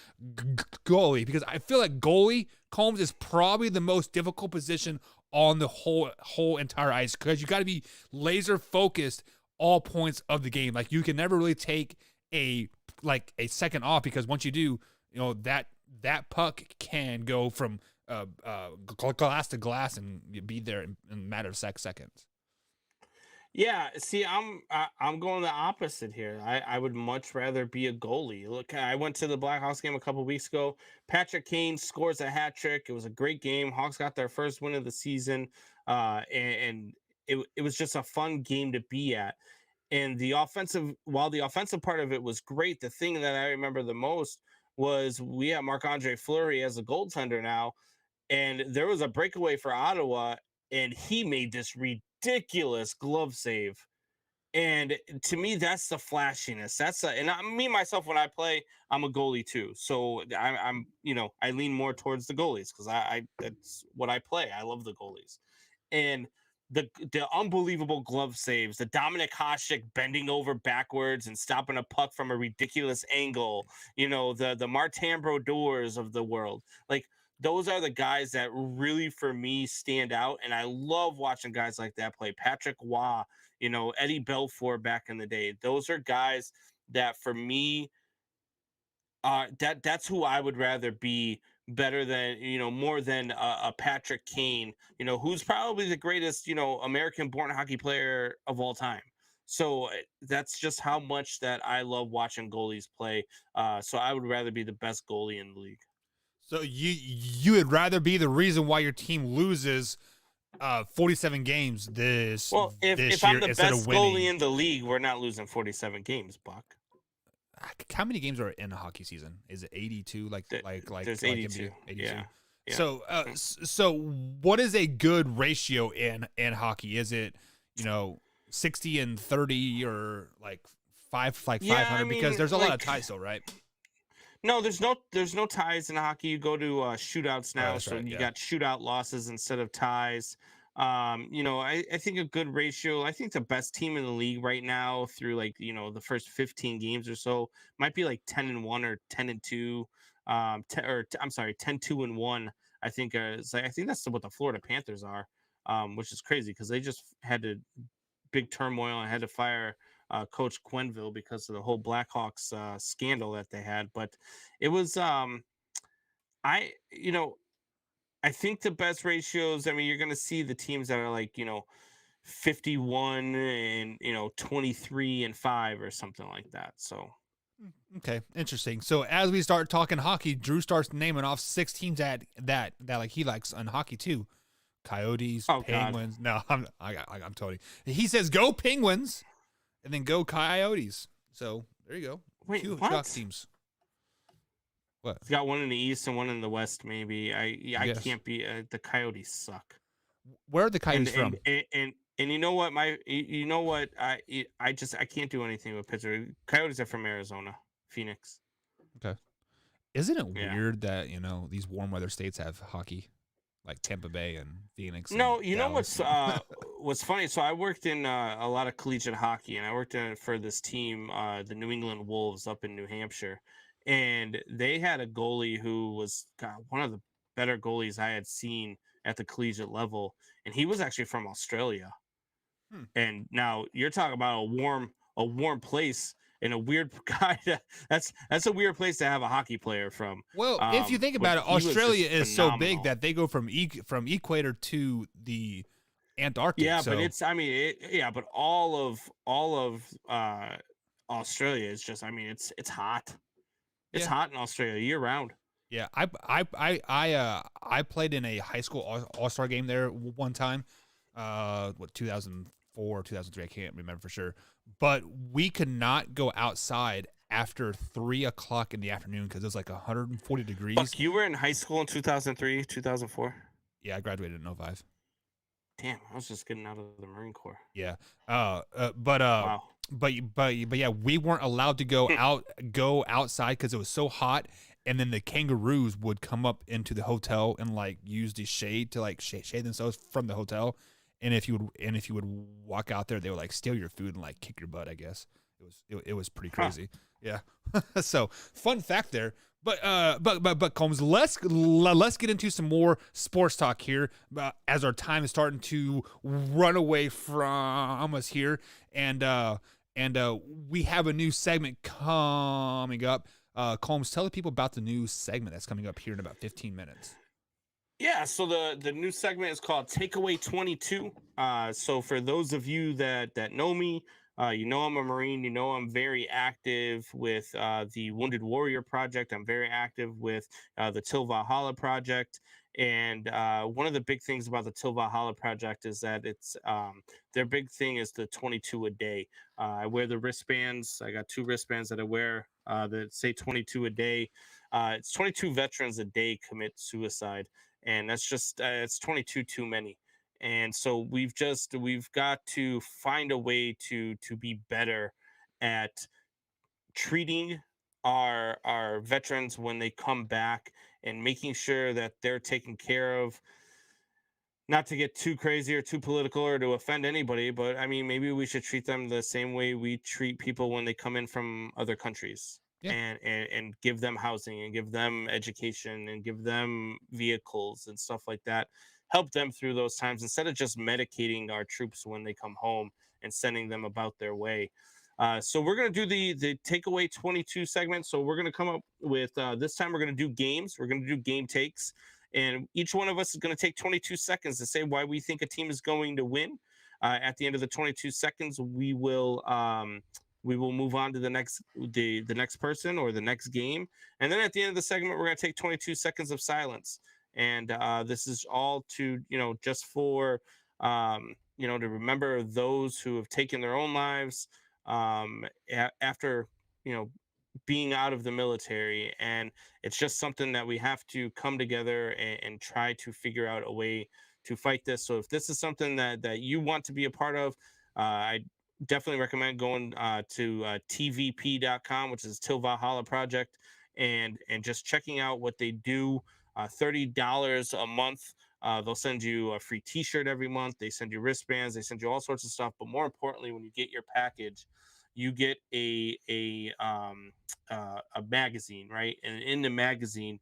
goalie because I feel like goalie, Combs, is probably the most difficult position on the whole entire ice because you got to be laser focused all points of the game. Like you can never really take a second off because once you do, that puck can go from glass to glass and be there in a matter of seconds. Yeah, see, I'm going the opposite here. I would much rather be a goalie. Look, I went to the Blackhawks game a couple weeks ago. Patrick Kane scores a hat trick. It was a great game. Hawks got their first win of the season, and it was just a fun game to be at. And while the offensive part of it was great, the thing that I remember the most was we have Marc-Andre Fleury as a goaltender now, and there was a breakaway for Ottawa, and he made this ridiculous glove save. And to me, that's the flashiness. Me myself when I play, I'm a goalie too. So I'm I lean more towards the goalies because I that's what I play. I love the goalies, and the unbelievable glove saves, the Dominic Hasek bending over backwards and stopping a puck from a ridiculous angle, the Martin Brodeurs of the world. Like those are the guys that really for me stand out. And I love watching guys like that play. Patrick Waugh, Eddie Belfour back in the day. Those are guys that for me, that's who I would rather be better than more than a Patrick Kane, who's probably the greatest American-born hockey player of all time. So that's just how much that I love watching goalies play. So I would rather be the best goalie in the league. So you would rather be the reason why your team loses 47 games this if year I'm the instead best of winning. goalie in the league, we're not losing 47 games, Buck. How many games are in a hockey season? Is it 82? Like there's 82. 82. Yeah. So so what is a good ratio in hockey? Is it 60 and 30 or like 500? Because there's a lot of ties though, right? No, there's no ties in hockey. You go to shootouts now, you got shootout losses instead of ties. I think a good ratio. I think the best team in the league right now through the first 15 games or so might be like 10-1 or 10-2. I'm sorry, 10-2-1. I think I think that's what the Florida Panthers are, which is crazy because they just had big turmoil and had to fire Coach Quenneville because of the whole Blackhawks scandal that they had. But it was I think the best ratios, you're going to see the teams that are 51 and 23-5 or something like that. So okay, interesting. So as we start talking hockey, Drew starts naming off 6 teams that like he likes on hockey too. Coyotes, Penguins. God. No, I'm totally. He says go Penguins, and then go Coyotes. So there you go. Wait, 2 what? hockey teams. What? It's got one in the East and one in the West. Maybe I can't be. The Coyotes suck. Where are the Coyotes from? And you know what? I can't do anything with Pittsburgh. Coyotes are from Arizona, Phoenix. Okay. Isn't it weird that these warm weather states have hockey, like Tampa Bay and Phoenix? No, and you know Dallas? what's funny? So I worked in a lot of collegiate hockey, and I worked for this team, the New England Wolves, up in New Hampshire, and they had a goalie who was one of the better goalies I had seen at the collegiate level, and he was actually from Australia. And now you're talking about a warm place and a weird guy. That's a weird place to have a hockey player from. Well, if you think about it, Australia is so big that they go from equator to the Antarctic. Yeah, so. but but all of Australia is just. It's hot. It's hot in Australia year round. Yeah, I played in a high school all-star game there one time. 2004, 2003, I can't remember for sure. But we could not go outside after 3:00 in the afternoon because it was like 140 degrees. Fuck, you were in high school in 2003, 2004? Yeah, I graduated in 2005. Damn, I was just getting out of the Marine Corps. Yeah. Wow. But yeah, we weren't allowed to go outside because it was so hot. And then the kangaroos would come up into the hotel and use the shade to shade themselves from the hotel. And if you would walk out there, they would steal your food and kick your butt. I guess it was pretty crazy. Huh. Yeah. So fun fact there. But Combs, let's get into some more sports talk here as our time is starting to run away from us here, and we have a new segment coming up. Combs, tell the people about the new segment that's coming up here in about 15 minutes. Yeah, so the new segment is called Takeaway 22. So for those of you that know me, you know I'm a Marine. You know I'm very active with the Wounded Warrior Project. I'm very active with the Till Valhalla Project. And one of the big things about the Till Valhalla Project is that it's their big thing is the 22 a day. I wear the wristbands. I got 2 wristbands that I wear that say 22 a day. It's 22 veterans a day commit suicide, and that's just it's 22 too many. And so we've got to find a way to be better at treating our veterans when they come back, and making sure that they're taken care of. Not to get too crazy or too political or to offend anybody, but I mean, maybe we should treat them the same way we treat people when they come in from other countries. Yeah. And give them housing and give them education and give them vehicles and stuff like that. Help them through those times instead of just medicating our troops when they come home and sending them about their way. So we're going to do the takeaway 22 segment. So we're going to come up with this time we're going to do games. We're going to do game takes. And each one of us is going to take 22 seconds to say why we think a team is going to win. At the end of the 22 seconds, we will move on to the next person or the next game. And then at the end of the segment, we're going to take 22 seconds of silence. And this is all to, just for, to remember those who have taken their own lives after, being out of the military. And it's just something that we have to come together and try to figure out a way to fight this. So if this is something that you want to be a part of, I definitely recommend going to tvp.com, which is Till Valhalla Project, and just checking out what they do. $30 a month. They'll send you a free t-shirt every month. They send you wristbands. They send you all sorts of stuff. But more importantly, when you get your package, you get a magazine, right? And in the magazine,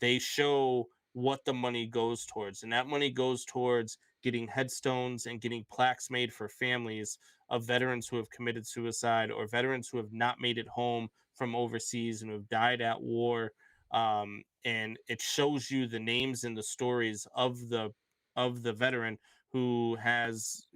they show what the money goes towards, and that money goes towards getting headstones and getting plaques made for families of veterans who have committed suicide or veterans who have not made it home from overseas and who have died at war. And it shows you the names and the stories of the veteran who has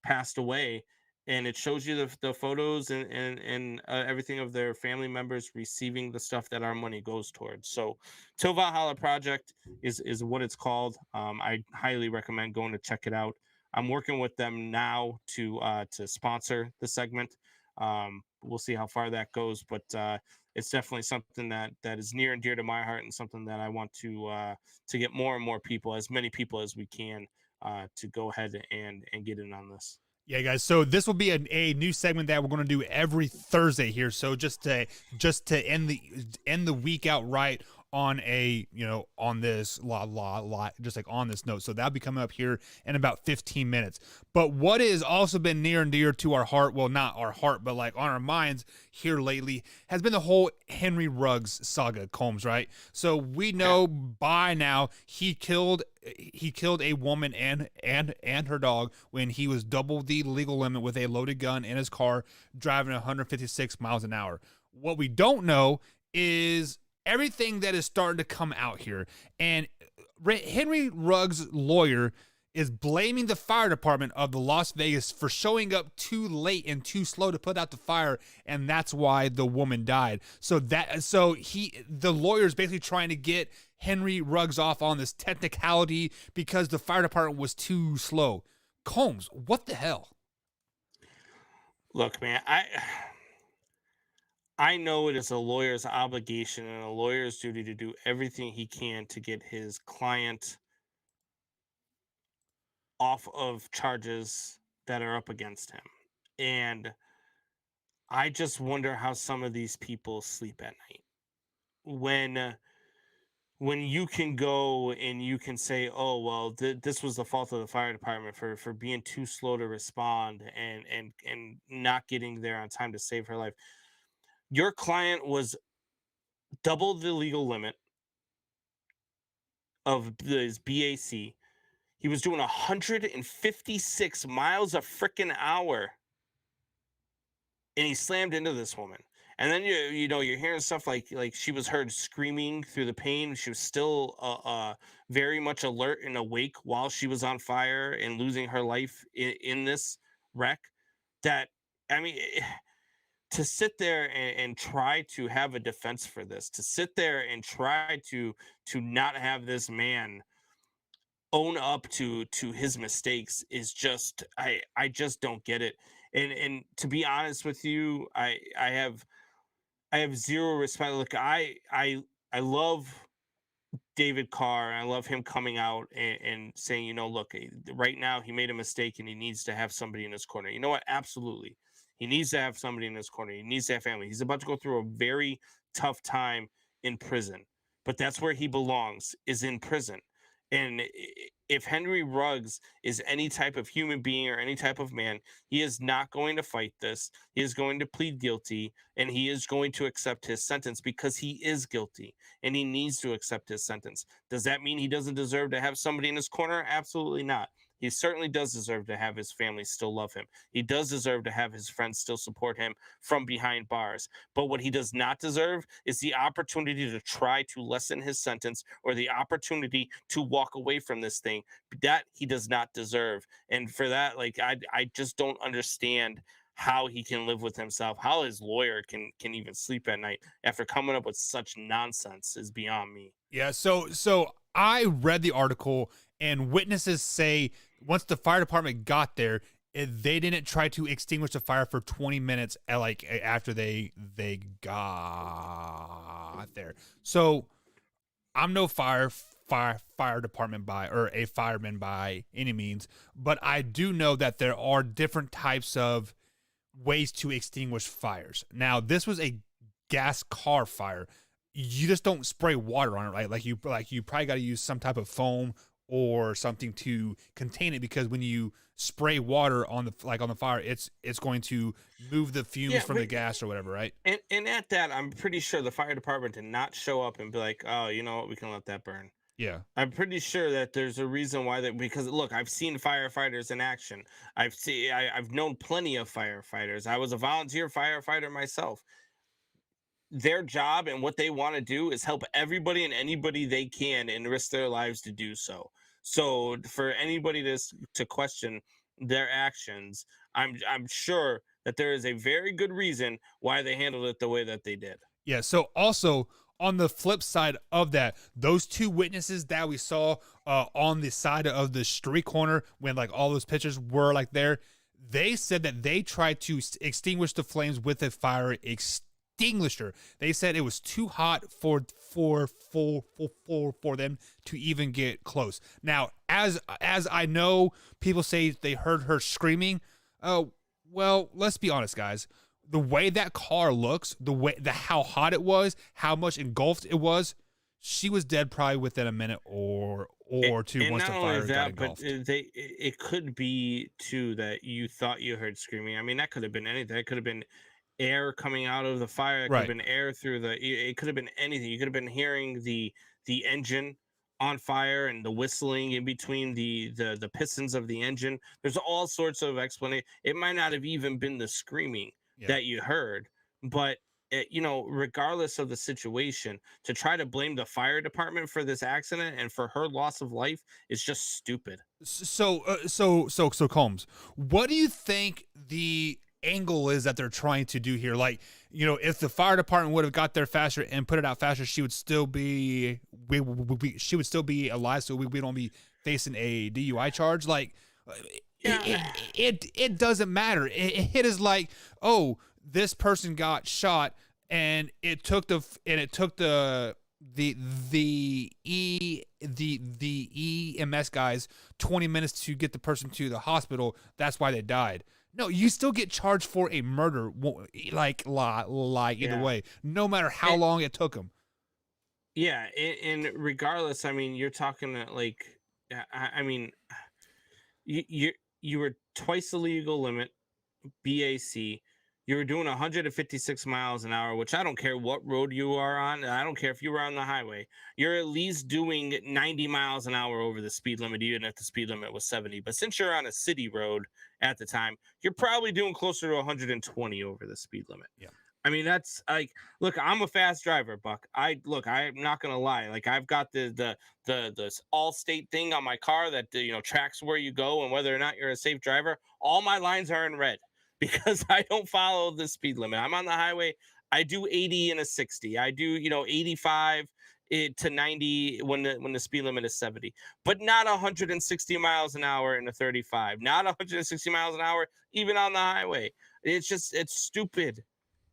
passed away, and it shows you the photos and everything of their family members receiving the stuff that our money goes towards. So Till Valhalla Project is what it's called. I highly recommend going to check it out. I'm working with them now to sponsor the segment. We'll see how far that goes, but it's definitely something that is near and dear to my heart, and something that I want to get more and more people, as many people as we can, to go ahead and get in on this. Yeah, guys. So this will be a new segment that we're going to do every Thursday here. So just to end the week out right on on this just like on this note. So that'll be coming up here in about 15 minutes. But what has also been near and dear to our heart, well, not our heart, but like on our minds here lately, has been the whole Henry Ruggs saga, Combs, right? So we know by now he killed a woman and her dog when he was double the legal limit with a loaded gun in his car driving 156 miles an hour. What we don't know is everything that is starting to come out here. And Henry Ruggs' lawyer is blaming the fire department of the Las Vegas for showing up too late and too slow to put out the fire, and that's why the woman died. So the lawyer is basically trying to get Henry Ruggs off on this technicality because the fire department was too slow. Combs, what the hell? Look, man, I know it is a lawyer's obligation and a lawyer's duty to do everything he can to get his client off of charges that are up against him. And I just wonder how some of these people sleep at night when you can go and you can say, oh, well, this was the fault of the fire department for being too slow to respond and not getting there on time to save her life. Your client was double the legal limit of his BAC. He was doing 156 miles a freaking hour, and he slammed into this woman. And then you're hearing stuff like she was heard screaming through the pain. She was still very much alert and awake while she was on fire and losing her life in this wreck. That, I mean, to sit there and try to have a defense for this, to sit there and try to not have this man own up to his mistakes is just, I just don't get it. And to be honest with you, I have zero respect. Look, I love David Carr, and I love him coming out and saying, look, right now he made a mistake and he needs to have somebody in his corner. You know what? Absolutely. He needs to have somebody in his corner. He needs to have family. He's about to go through a very tough time in prison, but that's where he belongs, is in prison. And if Henry Ruggs is any type of human being or any type of man, he is not going to fight this. He is going to plead guilty, and he is going to accept his sentence because he is guilty and he needs to accept his sentence. Does that mean he doesn't deserve to have somebody in his corner? Absolutely not. He certainly does deserve to have his family still love him. He does deserve to have his friends still support him from behind bars. But what he does not deserve is the opportunity to try to lessen his sentence or the opportunity to walk away from this thing. That he does not deserve. And for that, like, I just don't understand how he can live with himself, how his lawyer can even sleep at night after coming up with such nonsense is beyond me. Yeah, so I read the article, and witnesses say once the fire department got there, they didn't try to extinguish the fire for 20 minutes after they got there. So I'm no fire department or a fireman by any means, but I do know that there are different types of ways to extinguish fires. Now, this was a gas car fire. You just don't spray water on it, right? Like you probably got to use some type of foam or something to contain it, because when you spray water on the fire, it's going to move the fumes from the gas or whatever, right? And at that, I'm pretty sure the fire department did not show up and be like, oh, you know what, we can let that burn. Yeah. I'm pretty sure that there's a reason why because look, I've seen firefighters in action. I've known plenty of firefighters. I was a volunteer firefighter myself. Their job and what they want to do is help everybody and anybody they can and risk their lives to do so. So for anybody to question their actions, I'm sure that there is a very good reason why they handled it the way that they did. Yeah. So also on the flip side of that, those two witnesses that we saw on the side of the street corner when like all those pictures were like there, they said that they tried to extinguish the flames with a fire extinguisher. They said it was too hot for them to even get close. Now, as I know, people say they heard her screaming. Well, let's be honest, guys. The way that car looks, how hot it was, how much engulfed it was, she was dead probably within a minute or two and once the fire got engulfed. But it could be too that you thought you heard screaming. I mean, that could have been anything. It could have been air coming out of the fire. It could have been air through it could have been anything. You could have been hearing the engine on fire and the whistling in between the pistons of the engine. There's all sorts of explanation. It might not have even been the screaming that you heard, but regardless of the situation, to try to blame the fire department for this accident and for her loss of life is just stupid. So Combs, what do you think the angle is that they're trying to do here? Like, if the fire department would have got there faster and put it out faster, she would still be alive, so we don't be facing a DUI charge. Like, it doesn't matter. It is like, oh, this person got shot, and it took the EMS guys 20 minutes to get the person to the hospital. That's why they died. No, you still get charged for a murder, like either way, no matter how long it took them. Yeah, and regardless, I mean, you're talking like, I mean, you were twice the legal limit, BAC. You were doing 156 miles an hour, which I don't care what road you are on. I don't care if you were on the highway. You're at least doing 90 miles an hour over the speed limit, even if the speed limit was 70. But since you're on a city road at the time, you're probably doing closer to 120 over the speed limit. Yeah. I mean, that's like, look, I'm a fast driver, Buck. I'm not gonna lie. Like, I've got the all state thing on my car that tracks where you go and whether or not you're a safe driver. All my lines are in red because I don't follow the speed limit. I'm on the highway. I do 80 and a 60. I do 85 to 90 when the speed limit is 70, but not 160 miles an hour in a 35. Not 160 miles an hour even on the highway. It's stupid.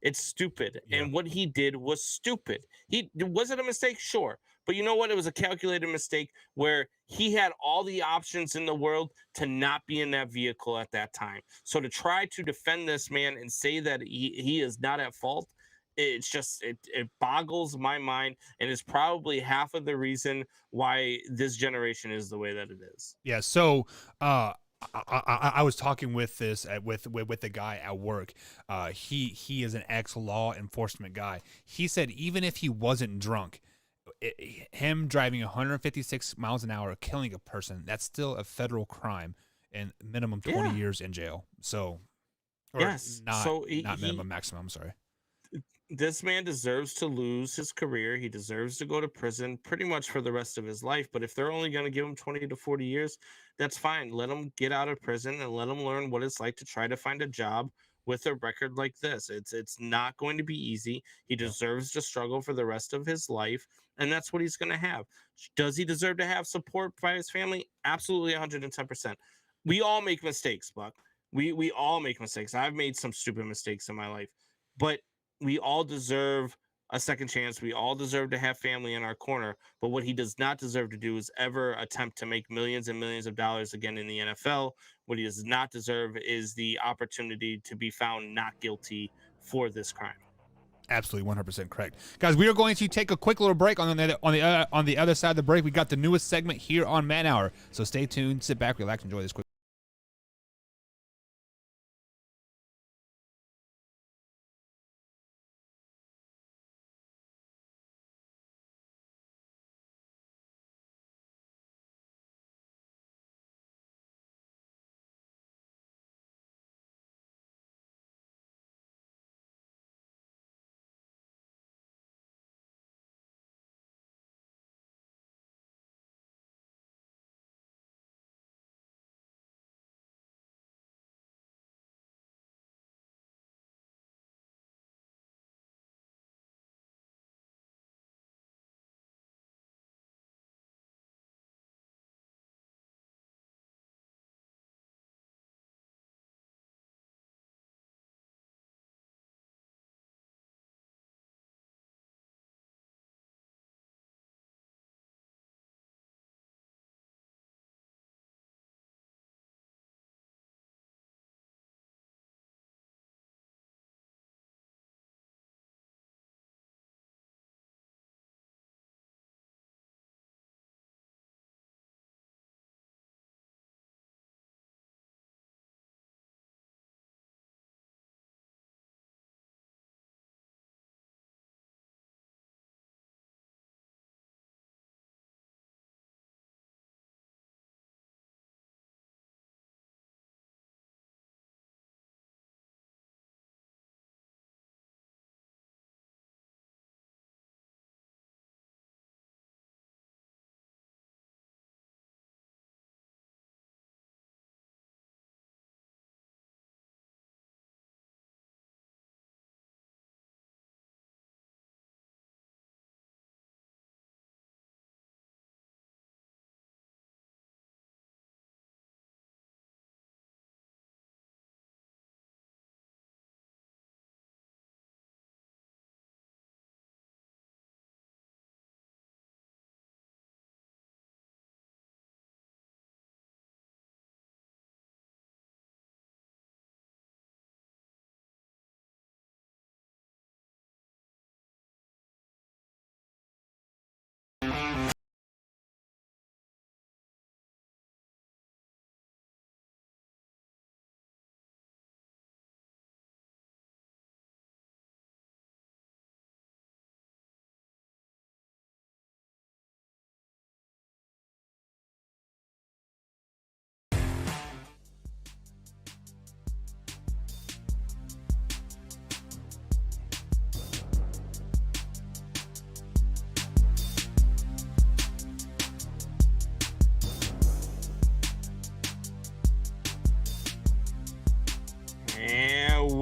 It's stupid. Yeah. And what he did was stupid. Was it a mistake? Sure. But you know what? It was a calculated mistake where he had all the options in the world to not be in that vehicle at that time. So to try to defend this man and say that he is not at fault, it's just it boggles my mind, and is probably half of the reason why this generation is the way that it is. Yeah. So, I was talking with with the guy at work. He is an ex law enforcement guy. He said even if he wasn't drunk, him driving 156 miles an hour, killing a person, that's still a federal crime and minimum 20 years in jail. So, or Yes. not So not minimum, maximum. I'm sorry. this man deserves to lose his career. He deserves to go to prison pretty much for the rest of his life. But if they're only going to give him 20 to 40 years, that's fine. Let him get out of prison and let him learn what it's like to try to find a job with a record like this. It's not going to be easy. He deserves to struggle for the rest of his life, and that's what he's going to have. Does he deserve to have support by his family? Absolutely, 110%. We all make mistakes, Buck. We all make mistakes. I've made some stupid mistakes in my life, but we all deserve a second chance. We all deserve to have family in our corner. But what he does not deserve to do is ever attempt to make millions and millions of dollars again in the NFL. What he does not deserve is the opportunity to be found not guilty for this crime. Absolutely, 100% correct, guys. We are going to take a quick little break. On the other side of the break, we got the newest segment here on Man Hour. So stay tuned, sit back, relax, enjoy this quick.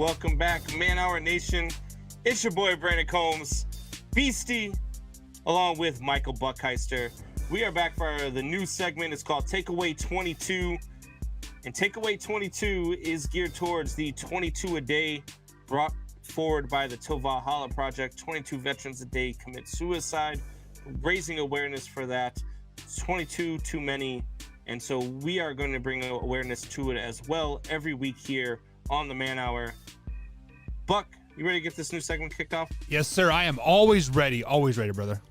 welcome back, Man Hour Nation. It's your boy Brandon Combs, Beastie, along with Michael Buckheister. We are back for the new segment. It's called Takeaway 22. And Takeaway 22 is geared towards the 22 a day brought forward by the Tova Hala Project. 22 veterans a day commit suicide, raising awareness for that. It's 22 too many. And so we are going to bring awareness to it as well every week here on the Man Hour. Buck, you ready to get this new segment kicked off? Yes, sir. I am always ready. Always ready, brother.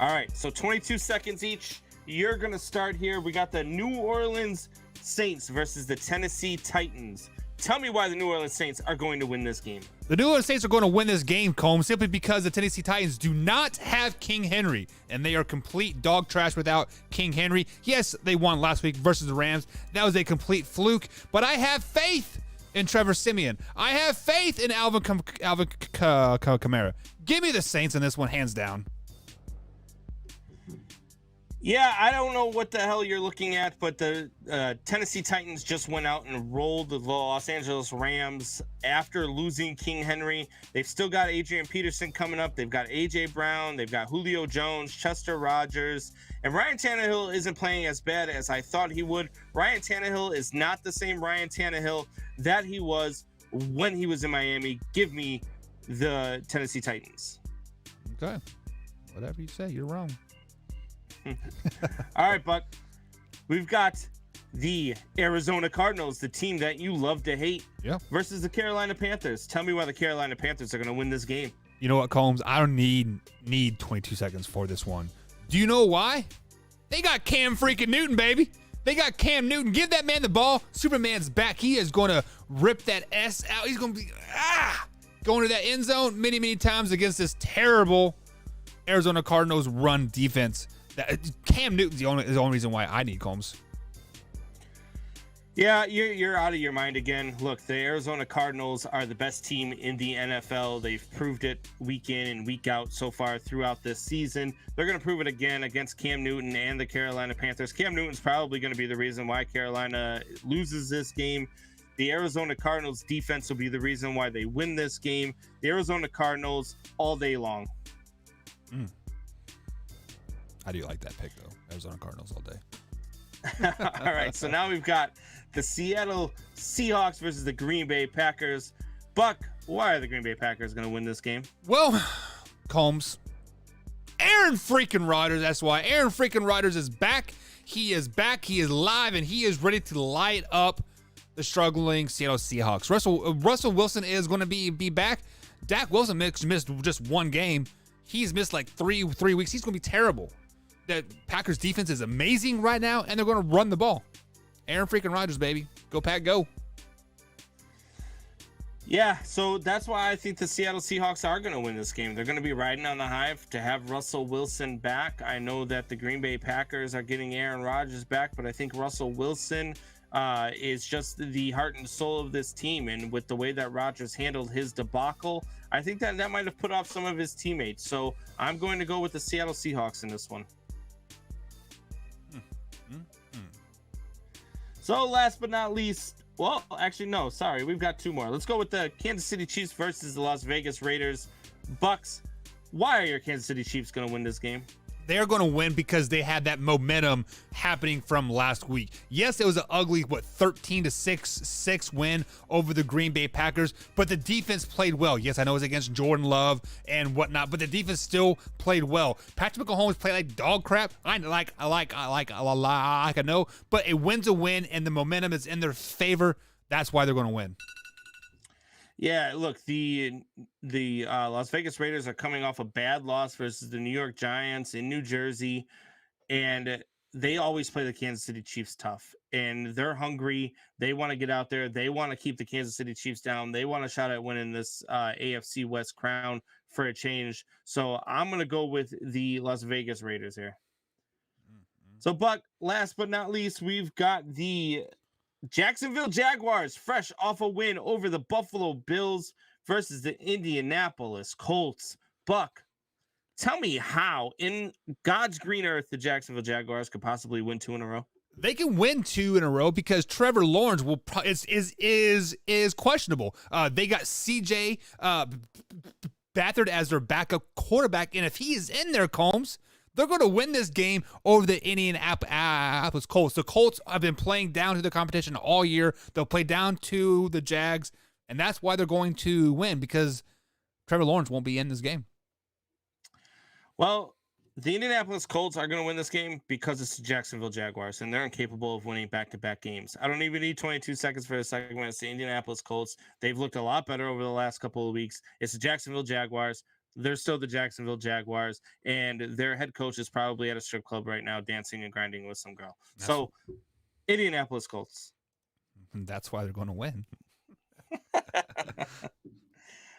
All right, so 22 seconds each. You're going to start here. We got the New Orleans Saints versus the Tennessee Titans. Tell me why the New Orleans Saints are going to win this game. The New Orleans Saints are going to win this game, Combs, simply because the Tennessee Titans do not have King Henry, and they are complete dog trash without King Henry. Yes, they won last week versus the Rams. That was a complete fluke, but I have faith in Trevor Siemian. I have faith in Alvin Kamara. Give me the Saints in this one, hands down. Yeah, I don't know what the hell you're looking at, but the Tennessee Titans just went out and rolled the Los Angeles Rams after losing King Henry. They've still got Adrian Peterson coming up. They've got A.J. Brown. They've got Julio Jones, Chester Rogers. And Ryan Tannehill isn't playing as bad as I thought he would. Ryan Tannehill is not the same Ryan Tannehill that he was when he was in Miami. Give me the Tennessee Titans. Okay. Whatever you say, you're wrong. All right, Buck. We've got the Arizona Cardinals, the team that you love to hate, versus the Carolina Panthers. Tell me why the Carolina Panthers are going to win this game. You know what, Combs? I don't need 22 seconds for this one. Do you know why? They got Cam freaking Newton, baby. They got Cam Newton. Give that man the ball. Superman's back. He is going to rip that S out. He's going to be going to that end zone many, many times against this terrible Arizona Cardinals run defense. Cam Newton's the only reason why I need Combs. Yeah, you're out of your mind again. Look, the Arizona Cardinals are the best team in the NFL. They've proved it week in and week out so far throughout this season. They're going to prove it again against Cam Newton and the Carolina Panthers. Cam Newton's probably going to be the reason why Carolina loses this game. The Arizona Cardinals defense will be the reason why they win this game. The Arizona Cardinals all day long. I do like that pick, though. Arizona Cardinals all day. All right, so now we've got the Seattle Seahawks versus the Green Bay Packers. Buck, why are the Green Bay Packers going to win this game? Well, Combs, Aaron freaking Rodgers, that's why. Aaron freaking Rodgers is back. He is back. He is live, and he is ready to light up the struggling Seattle Seahawks. Russell Wilson is going to be back. Dak Wilson missed just one game. He's missed like three weeks. He's going to be terrible. The Packers defense is amazing right now, and they're going to run the ball. Aaron freaking Rodgers, baby. Go Pack, go. Yeah, so that's why I think the Seattle Seahawks are going to win this game. They're going to be riding on the hive to have Russell Wilson back. I know that the Green Bay Packers are getting Aaron Rodgers back, but I think Russell Wilson is just the heart and soul of this team. And with the way that Rodgers handled his debacle, I think that might have put off some of his teammates. So I'm going to go with the Seattle Seahawks in this one. So last but not least, well, actually, no, sorry. We've got two more. Let's go with the Kansas City Chiefs versus the Las Vegas Raiders. Bucks, why are your Kansas City Chiefs going to win this game? They're going to win because they had that momentum happening from last week. Yes, it was an ugly, 13-6 win over the Green Bay Packers, but the defense played well. Yes, I know it was against Jordan Love and whatnot, but the defense still played well. Patrick Mahomes played like dog crap. I know, but a win's a win, and the momentum is in their favor. That's why they're going to win. Yeah, look, the Las Vegas Raiders are coming off a bad loss versus the New York Giants in New Jersey, and they always play the Kansas City Chiefs tough, and they're hungry. They want to get out there. They want to keep the Kansas City Chiefs down. They want a shot at winning this AFC West crown for a change. So I'm going to go with the Las Vegas Raiders here. So, Buck, last but not least, we've got the Jacksonville Jaguars, fresh off a win over the Buffalo Bills versus the Indianapolis Colts. Buck, tell me how in God's green earth the Jacksonville Jaguars could possibly win 2 in a row. they can win 2 in a row because Trevor Lawrence will is questionable. They got CJ Beathard as their backup quarterback, and if he is in there, Combs, they're going to win this game over the Indianapolis Colts. The Colts have been playing down to the competition all year. They'll play down to the Jags, and that's why they're going to win, because Trevor Lawrence won't be in this game. Well, the Indianapolis Colts are going to win this game because it's the Jacksonville Jaguars, and they're incapable of winning back-to-back games. I don't even need 22 seconds for a segment. It's the Indianapolis Colts. They've looked a lot better over the last couple of weeks. It's the Jacksonville Jaguars. They're still the Jacksonville Jaguars, and their head coach is probably at a strip club right now dancing and grinding with some girl. So, Indianapolis Colts. That's why they're going to win.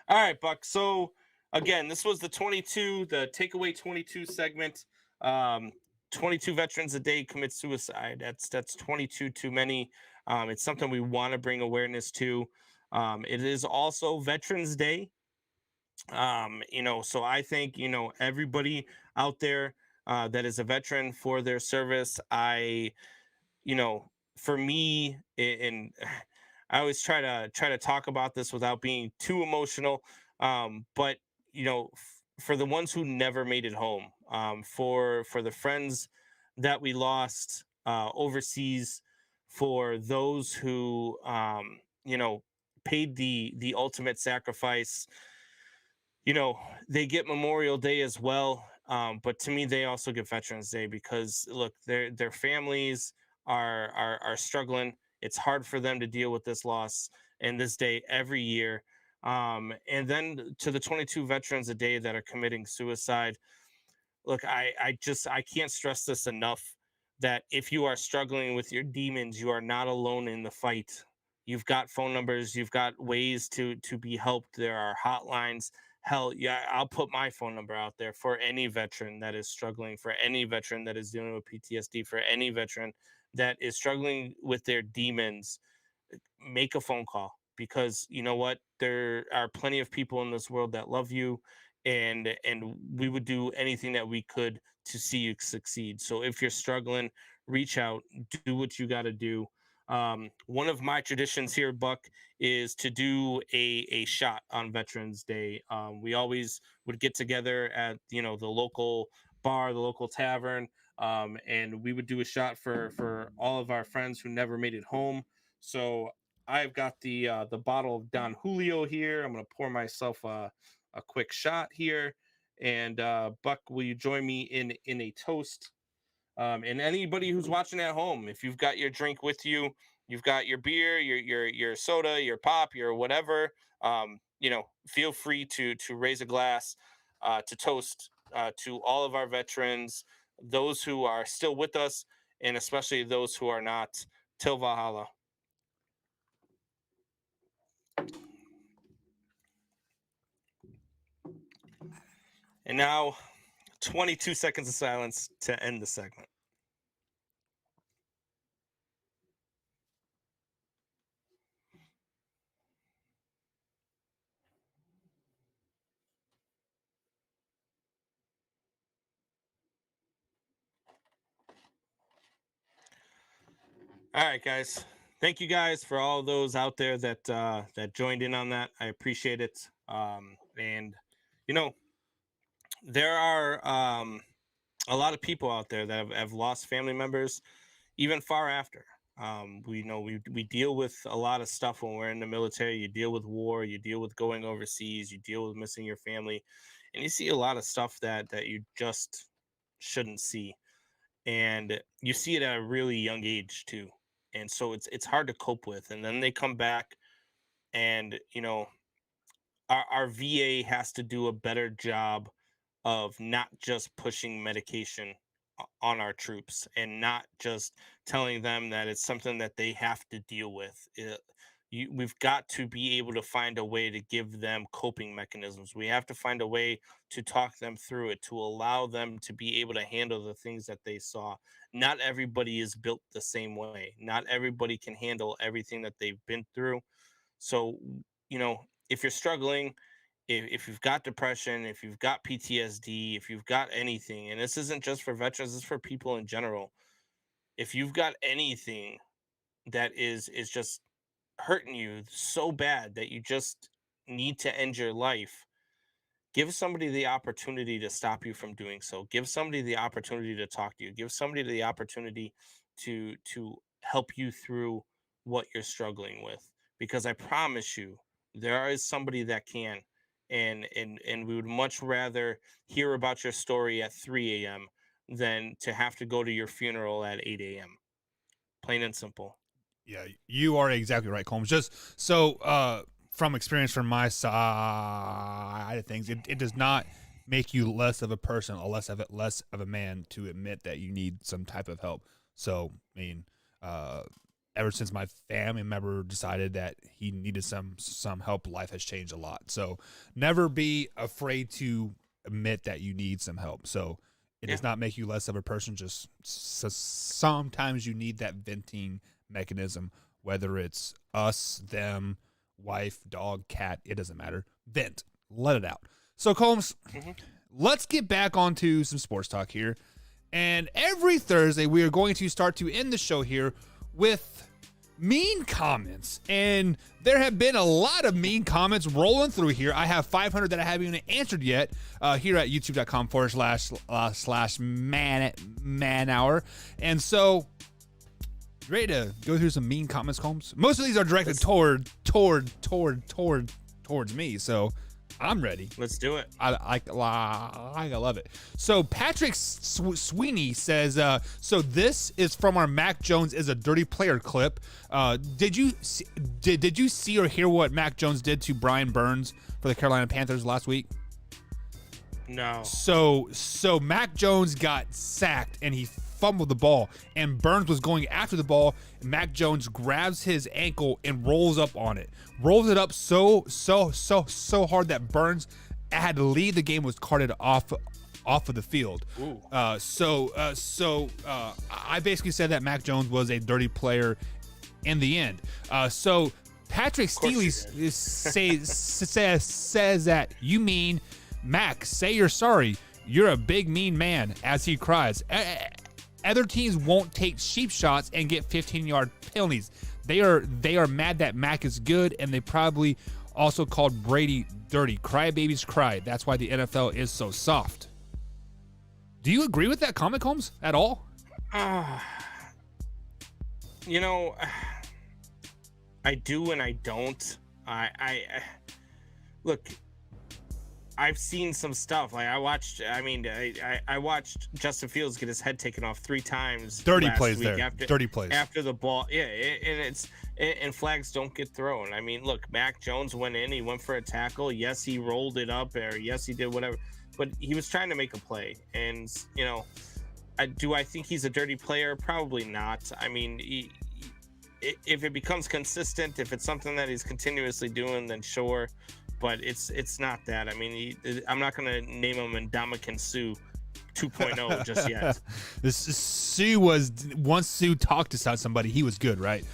All right, Buck. So, again, this was the takeaway 22 segment. 22 veterans a day commit suicide. That's 22 too many. It's something we want to bring awareness to. It is also Veterans Day. So I think, everybody out there that is a veteran for their service, for me, and I always try to talk about this without being too emotional. But for the ones who never made it home, for the friends that we lost overseas, for those who paid the ultimate sacrifice, they get Memorial Day as well. But to me, they also get Veterans Day because look, their families are struggling. It's hard for them to deal with this loss and this day every year. And then to the 22 veterans a day that are committing suicide, look, I can't stress this enough, that if you are struggling with your demons, you are not alone in the fight. You've got phone numbers, you've got ways to be helped. There are hotlines. Hell, yeah, I'll put my phone number out there for any veteran that is struggling, for any veteran that is dealing with PTSD, for any veteran that is struggling with their demons. Make a phone call, because you know what? There are plenty of people in this world that love you, and we would do anything that we could to see you succeed. So if you're struggling, reach out, do what you got to do. One of my traditions here, Buck, is to do a shot on Veterans Day. We always would get together at the local bar, the local tavern, and we would do a shot for all of our friends who never made it home. So I've got the bottle of Don Julio here. I'm gonna pour myself a quick shot here, and Buck, will you join me in a toast? And anybody who's watching at home, if you've got your drink with you, you've got your beer, your soda, your pop, your whatever, feel free to raise a glass to toast to all of our veterans, those who are still with us, and especially those who are not. Till Valhalla. And now, 22 seconds of silence to end the segment. All right, guys. Thank you guys for all those out there that joined in on that. I appreciate it. And there are a lot of people out there that have lost family members, even far after. We deal with a lot of stuff when we're in the military. You deal with war, you deal with going overseas, you deal with missing your family, and you see a lot of stuff that you just shouldn't see, and you see it at a really young age too. And so it's hard to cope with. And then they come back, and our VA has to do a better job of not just pushing medication on our troops, and not just telling them that it's something that they have to deal with. We've got to be able to find a way to give them coping mechanisms. We have to find a way to talk them through it, to allow them to be able to handle the things that they saw. Not everybody is built the same way. Not everybody can handle everything that they've been through. So, if you're struggling, if you've got depression, if you've got PTSD, if you've got anything, and this isn't just for veterans, it's for people in general, if you've got anything that is just hurting you so bad that you just need to end your life, give somebody the opportunity to stop you from doing so. Give somebody the opportunity to talk to you. Give somebody the opportunity to help you through what you're struggling with. Because I promise you, there is somebody that can. And we would much rather hear about your story at 3 a.m. than to have to go to your funeral at 8 a.m. Plain and simple. Yeah, you are exactly right, Combs. Just so from experience from my side of things, it does not make you less of a person or less of a man to admit that you need some type of help. So, I mean, ever since my family member decided that he needed some help, life has changed a lot. So, never be afraid to admit that you need some help. So, it does not make you less of a person. Just sometimes you need that venting mechanism, whether it's us, them, wife, dog, cat, it doesn't matter. Vent, let it out. So Combs, let's get back onto some sports talk here. And every Thursday we are going to start to end the show here with mean comments. And there have been a lot of mean comments rolling through here. I have 500 that I haven't even answered yet here at youtube.com/man hour. And so, ready to go through some mean comments, Combs? Most of these are directed towards me, so I'm ready. Let's do it. I love it. So Patrick Sweeney says, so this is from our Mac Jones is a dirty player clip. Did you see or hear what Mac Jones did to Brian Burns for the Carolina Panthers last week? No. So Mac Jones got sacked and he fumbled the ball, and Burns was going after the ball. Mac Jones grabs his ankle and rolls up on it. Rolls it up so hard that Burns had to leave the game, was carted off of the field. I basically said that Mac Jones was a dirty player in the end. So Patrick Steele says that, you mean, Mac, say you're sorry. You're a big mean man, as he cries. Other teams won't take cheap shots and get 15-yard penalties. They are mad that Mac is good, and they probably also called Brady dirty. Crybabies cry. That's why the NFL is so soft. Do you agree with that comment, Combs, at all? You know, I do and I don't. I look, I've seen some stuff. Like I watched Justin Fields get his head taken off 3 times. Dirty plays there. Dirty plays after the ball. Yeah, and flags don't get thrown. I mean, look, Mac Jones went in. He went for a tackle. Yes, he rolled it up, or yes, he did whatever. But he was trying to make a play. And you know, do I think he's a dirty player? Probably not. I mean, if it becomes consistent, if it's something that he's continuously doing, then sure. But it's not that. I mean, I'm not going to name him Ndamukong Suh 2.0 just yet. Sue was, once Sue talked to somebody, he was good, right?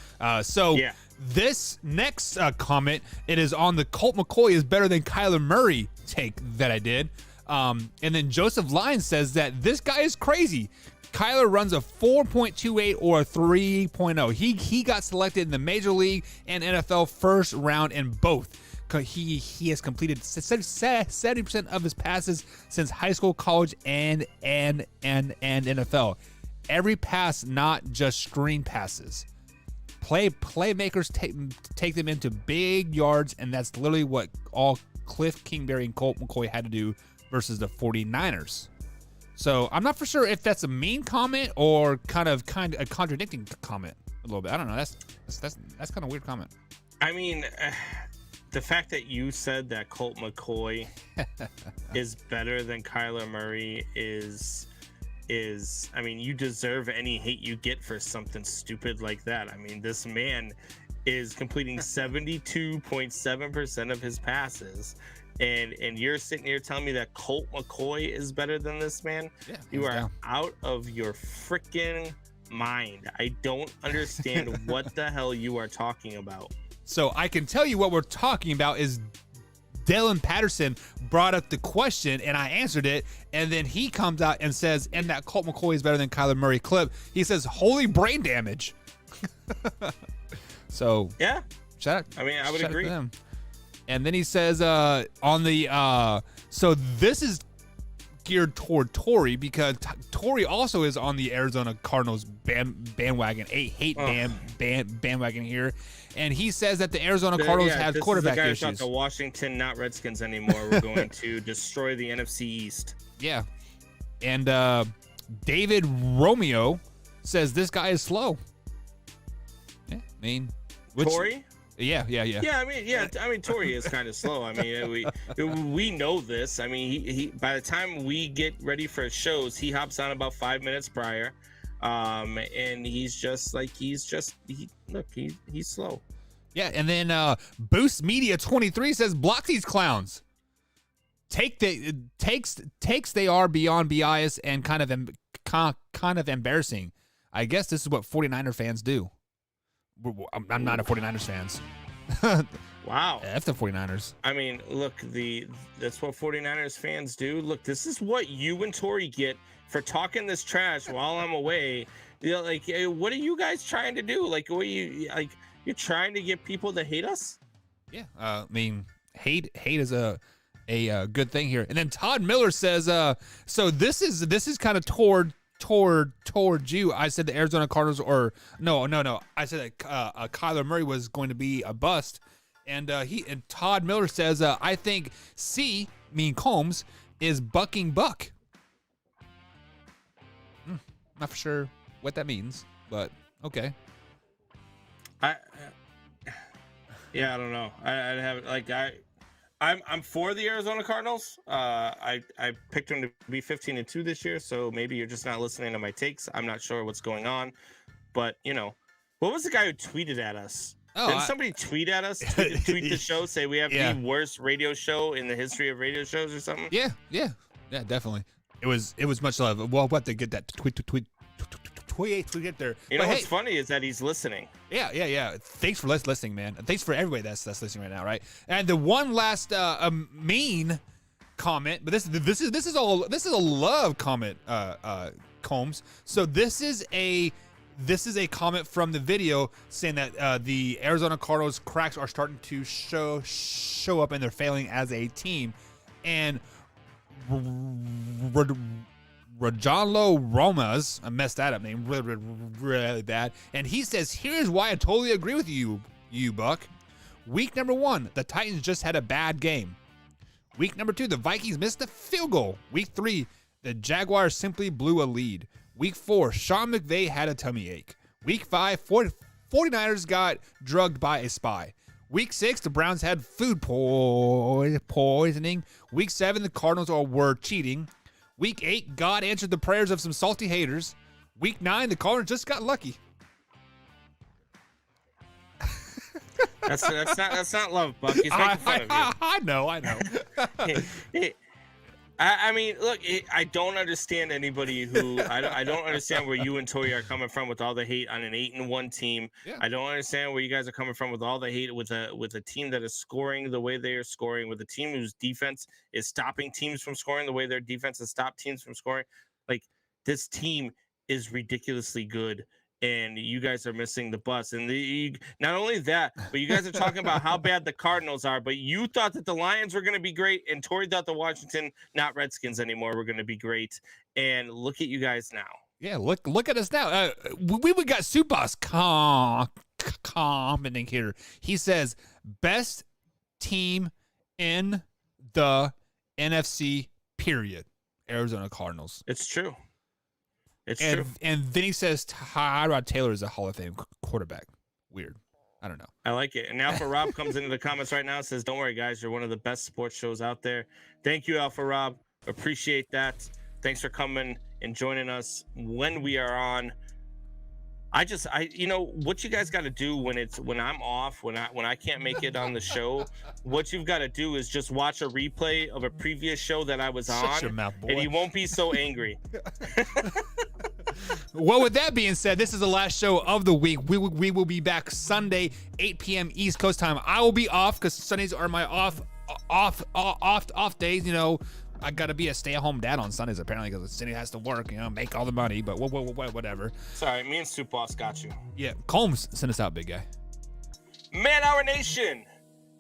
This next comment, it is on the Colt McCoy is better than Kyler Murray take that I did. And then Joseph Lyons says that this guy is crazy. Kyler runs a 4.28 or a 3.0. He got selected in the Major League and NFL first round in both. He has completed 70% of his passes since high school, college, and NFL. Every pass, not just screen passes. Playmakers take them into big yards, and that's literally what all Cliff Kingsbury and Colt McCoy had to do versus the 49ers. So I'm not for sure if that's a mean comment or kind of a contradicting comment a little bit. I don't know. That's kind of a weird comment. I mean, the fact that you said that Colt McCoy is better than Kyler Murray is I mean, you deserve any hate you get for something stupid like that. I mean, this man is completing 72.7% of his passes, and you're sitting here telling me that Colt McCoy is better than this man? Yeah, you are out of your freaking mind. I don't understand what the hell you are talking about. So I can tell you what we're talking about is Dylan Patterson brought up the question, and I answered it. And then he comes out and says, and that Colt McCoy is better than Kyler Murray clip. He says, holy brain damage. So, Yeah. shout out. I mean, I would shout out to agree. them. And then he says, on the, so this is geared toward Tori because Tori also is on the Arizona Cardinals bandwagon, bandwagon here. And he says that the Arizona Cardinals have quarterback this is issues. the Washington, not Redskins anymore. We're going to destroy the NFC East. Yeah. And David Romeo says this guy is slow. Yeah, I mean, Tori? Yeah. I mean, Tori is kind of slow. I mean, we know this. I mean, he by the time we get ready for shows, he hops on about 5 minutes prior, and he's slow. Yeah, and then Boost Media 23 says block these clowns. Takes they are beyond bias and kind of embarrassing. I guess this is what 49er fans do. I'm not a 49ers fans. Wow. F the 49ers. I mean, look, that's what 49ers fans do. Look, this is what you and Tori get for talking this trash while I'm away. You know, like, what are you guys trying to do? Like, you're trying to get people to hate us? Yeah. I mean, hate is a good thing here. And then Todd Miller says, so this is kind of toward you. I said the Arizona Cardinals, or no. I said that Kyler Murray was going to be a bust, and Todd Miller says I think Combs is bucking Buck. Not for sure what that means, but okay. I don't know. I'm for the Arizona Cardinals. I picked them to be 15-2 this year, so maybe you're just not listening to my takes. I'm not sure what's going on, but what was the guy who tweeted at us? Didn't somebody tweet at us? Tweet the show, say we have the worst radio show in the history of radio shows or something? Yeah, definitely. It was much love. Well, we'll have to get that tweet get there. What's funny is that he's listening. Yeah. Thanks for listening, man. Thanks for everybody that's listening right now, right? And the one last mean comment, but this is a love comment, Combs. So this is a comment from the video saying that the Arizona Cardinals cracks are starting to show up and they're failing as a team, and Rajanlo Romas, I messed that up name really bad, and he says, here's why I totally agree with you Buck. Week number 1, the Titans just had a bad game. Week number 2, the Vikings missed a field goal. Week 3, the Jaguars simply blew a lead. Week 4, Sean McVay had a tummy ache. Week 5, 49ers got drugged by a spy. Week 6, the Browns had food poisoning. Week 7, the Cardinals were cheating. Week 8, God answered the prayers of some salty haters. Week 9, the Cardinals just got lucky. That's not love, Buck. He's making fun of you. I know. I mean, look, I don't understand anybody who I don't understand where you and Tori are coming from with all the hate on an 8-1 team. Yeah. I don't understand where you guys are coming from with all the hate with a team that is scoring the way they are scoring, with a team whose defense is stopping teams from scoring the way their defense has stopped teams from scoring. Like, this team is ridiculously good, and you guys are missing the bus. And not only that, but you guys are talking about how bad the Cardinals are, but you thought that the Lions were going to be great, and Tori thought the Washington, not Redskins anymore, were going to be great. And look at you guys now. Yeah, look at us now. We got Supas commenting here. He says, best team in the NFC, period. Arizona Cardinals. It's true. It's true. And then he says Tyrod Taylor is a Hall of Fame quarterback. Weird. I don't know. I like it. And Alpha Rob comes into the comments right now and says, don't worry, guys. You're one of the best sports shows out there. Thank you, Alpha Rob. Appreciate that. Thanks for coming and joining us when we are on. What you guys got to do when I'm off, when I can't make it on the show, what you've got to do is just watch a replay of a previous show that I was on. Shut your mouth, boy. And you won't be so angry. Well, with that being said, this is the last show of the week. We will be back Sunday, 8 p.m. East Coast time. I will be off because Sundays are my off off days, you know, I gotta be a stay-at-home dad on Sundays apparently because Cindy has to work, you know, make all the money. But whatever. Sorry, me and Soup Boss got you. Yeah, Combs, send us out, big guy. Man Hour Nation,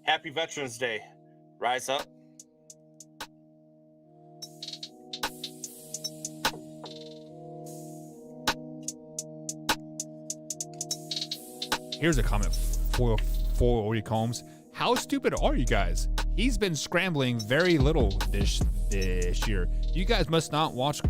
happy Veterans Day. Rise up. Here's a comment for Odie Combs. How stupid are you guys? He's been scrambling very little this year. You guys must not watch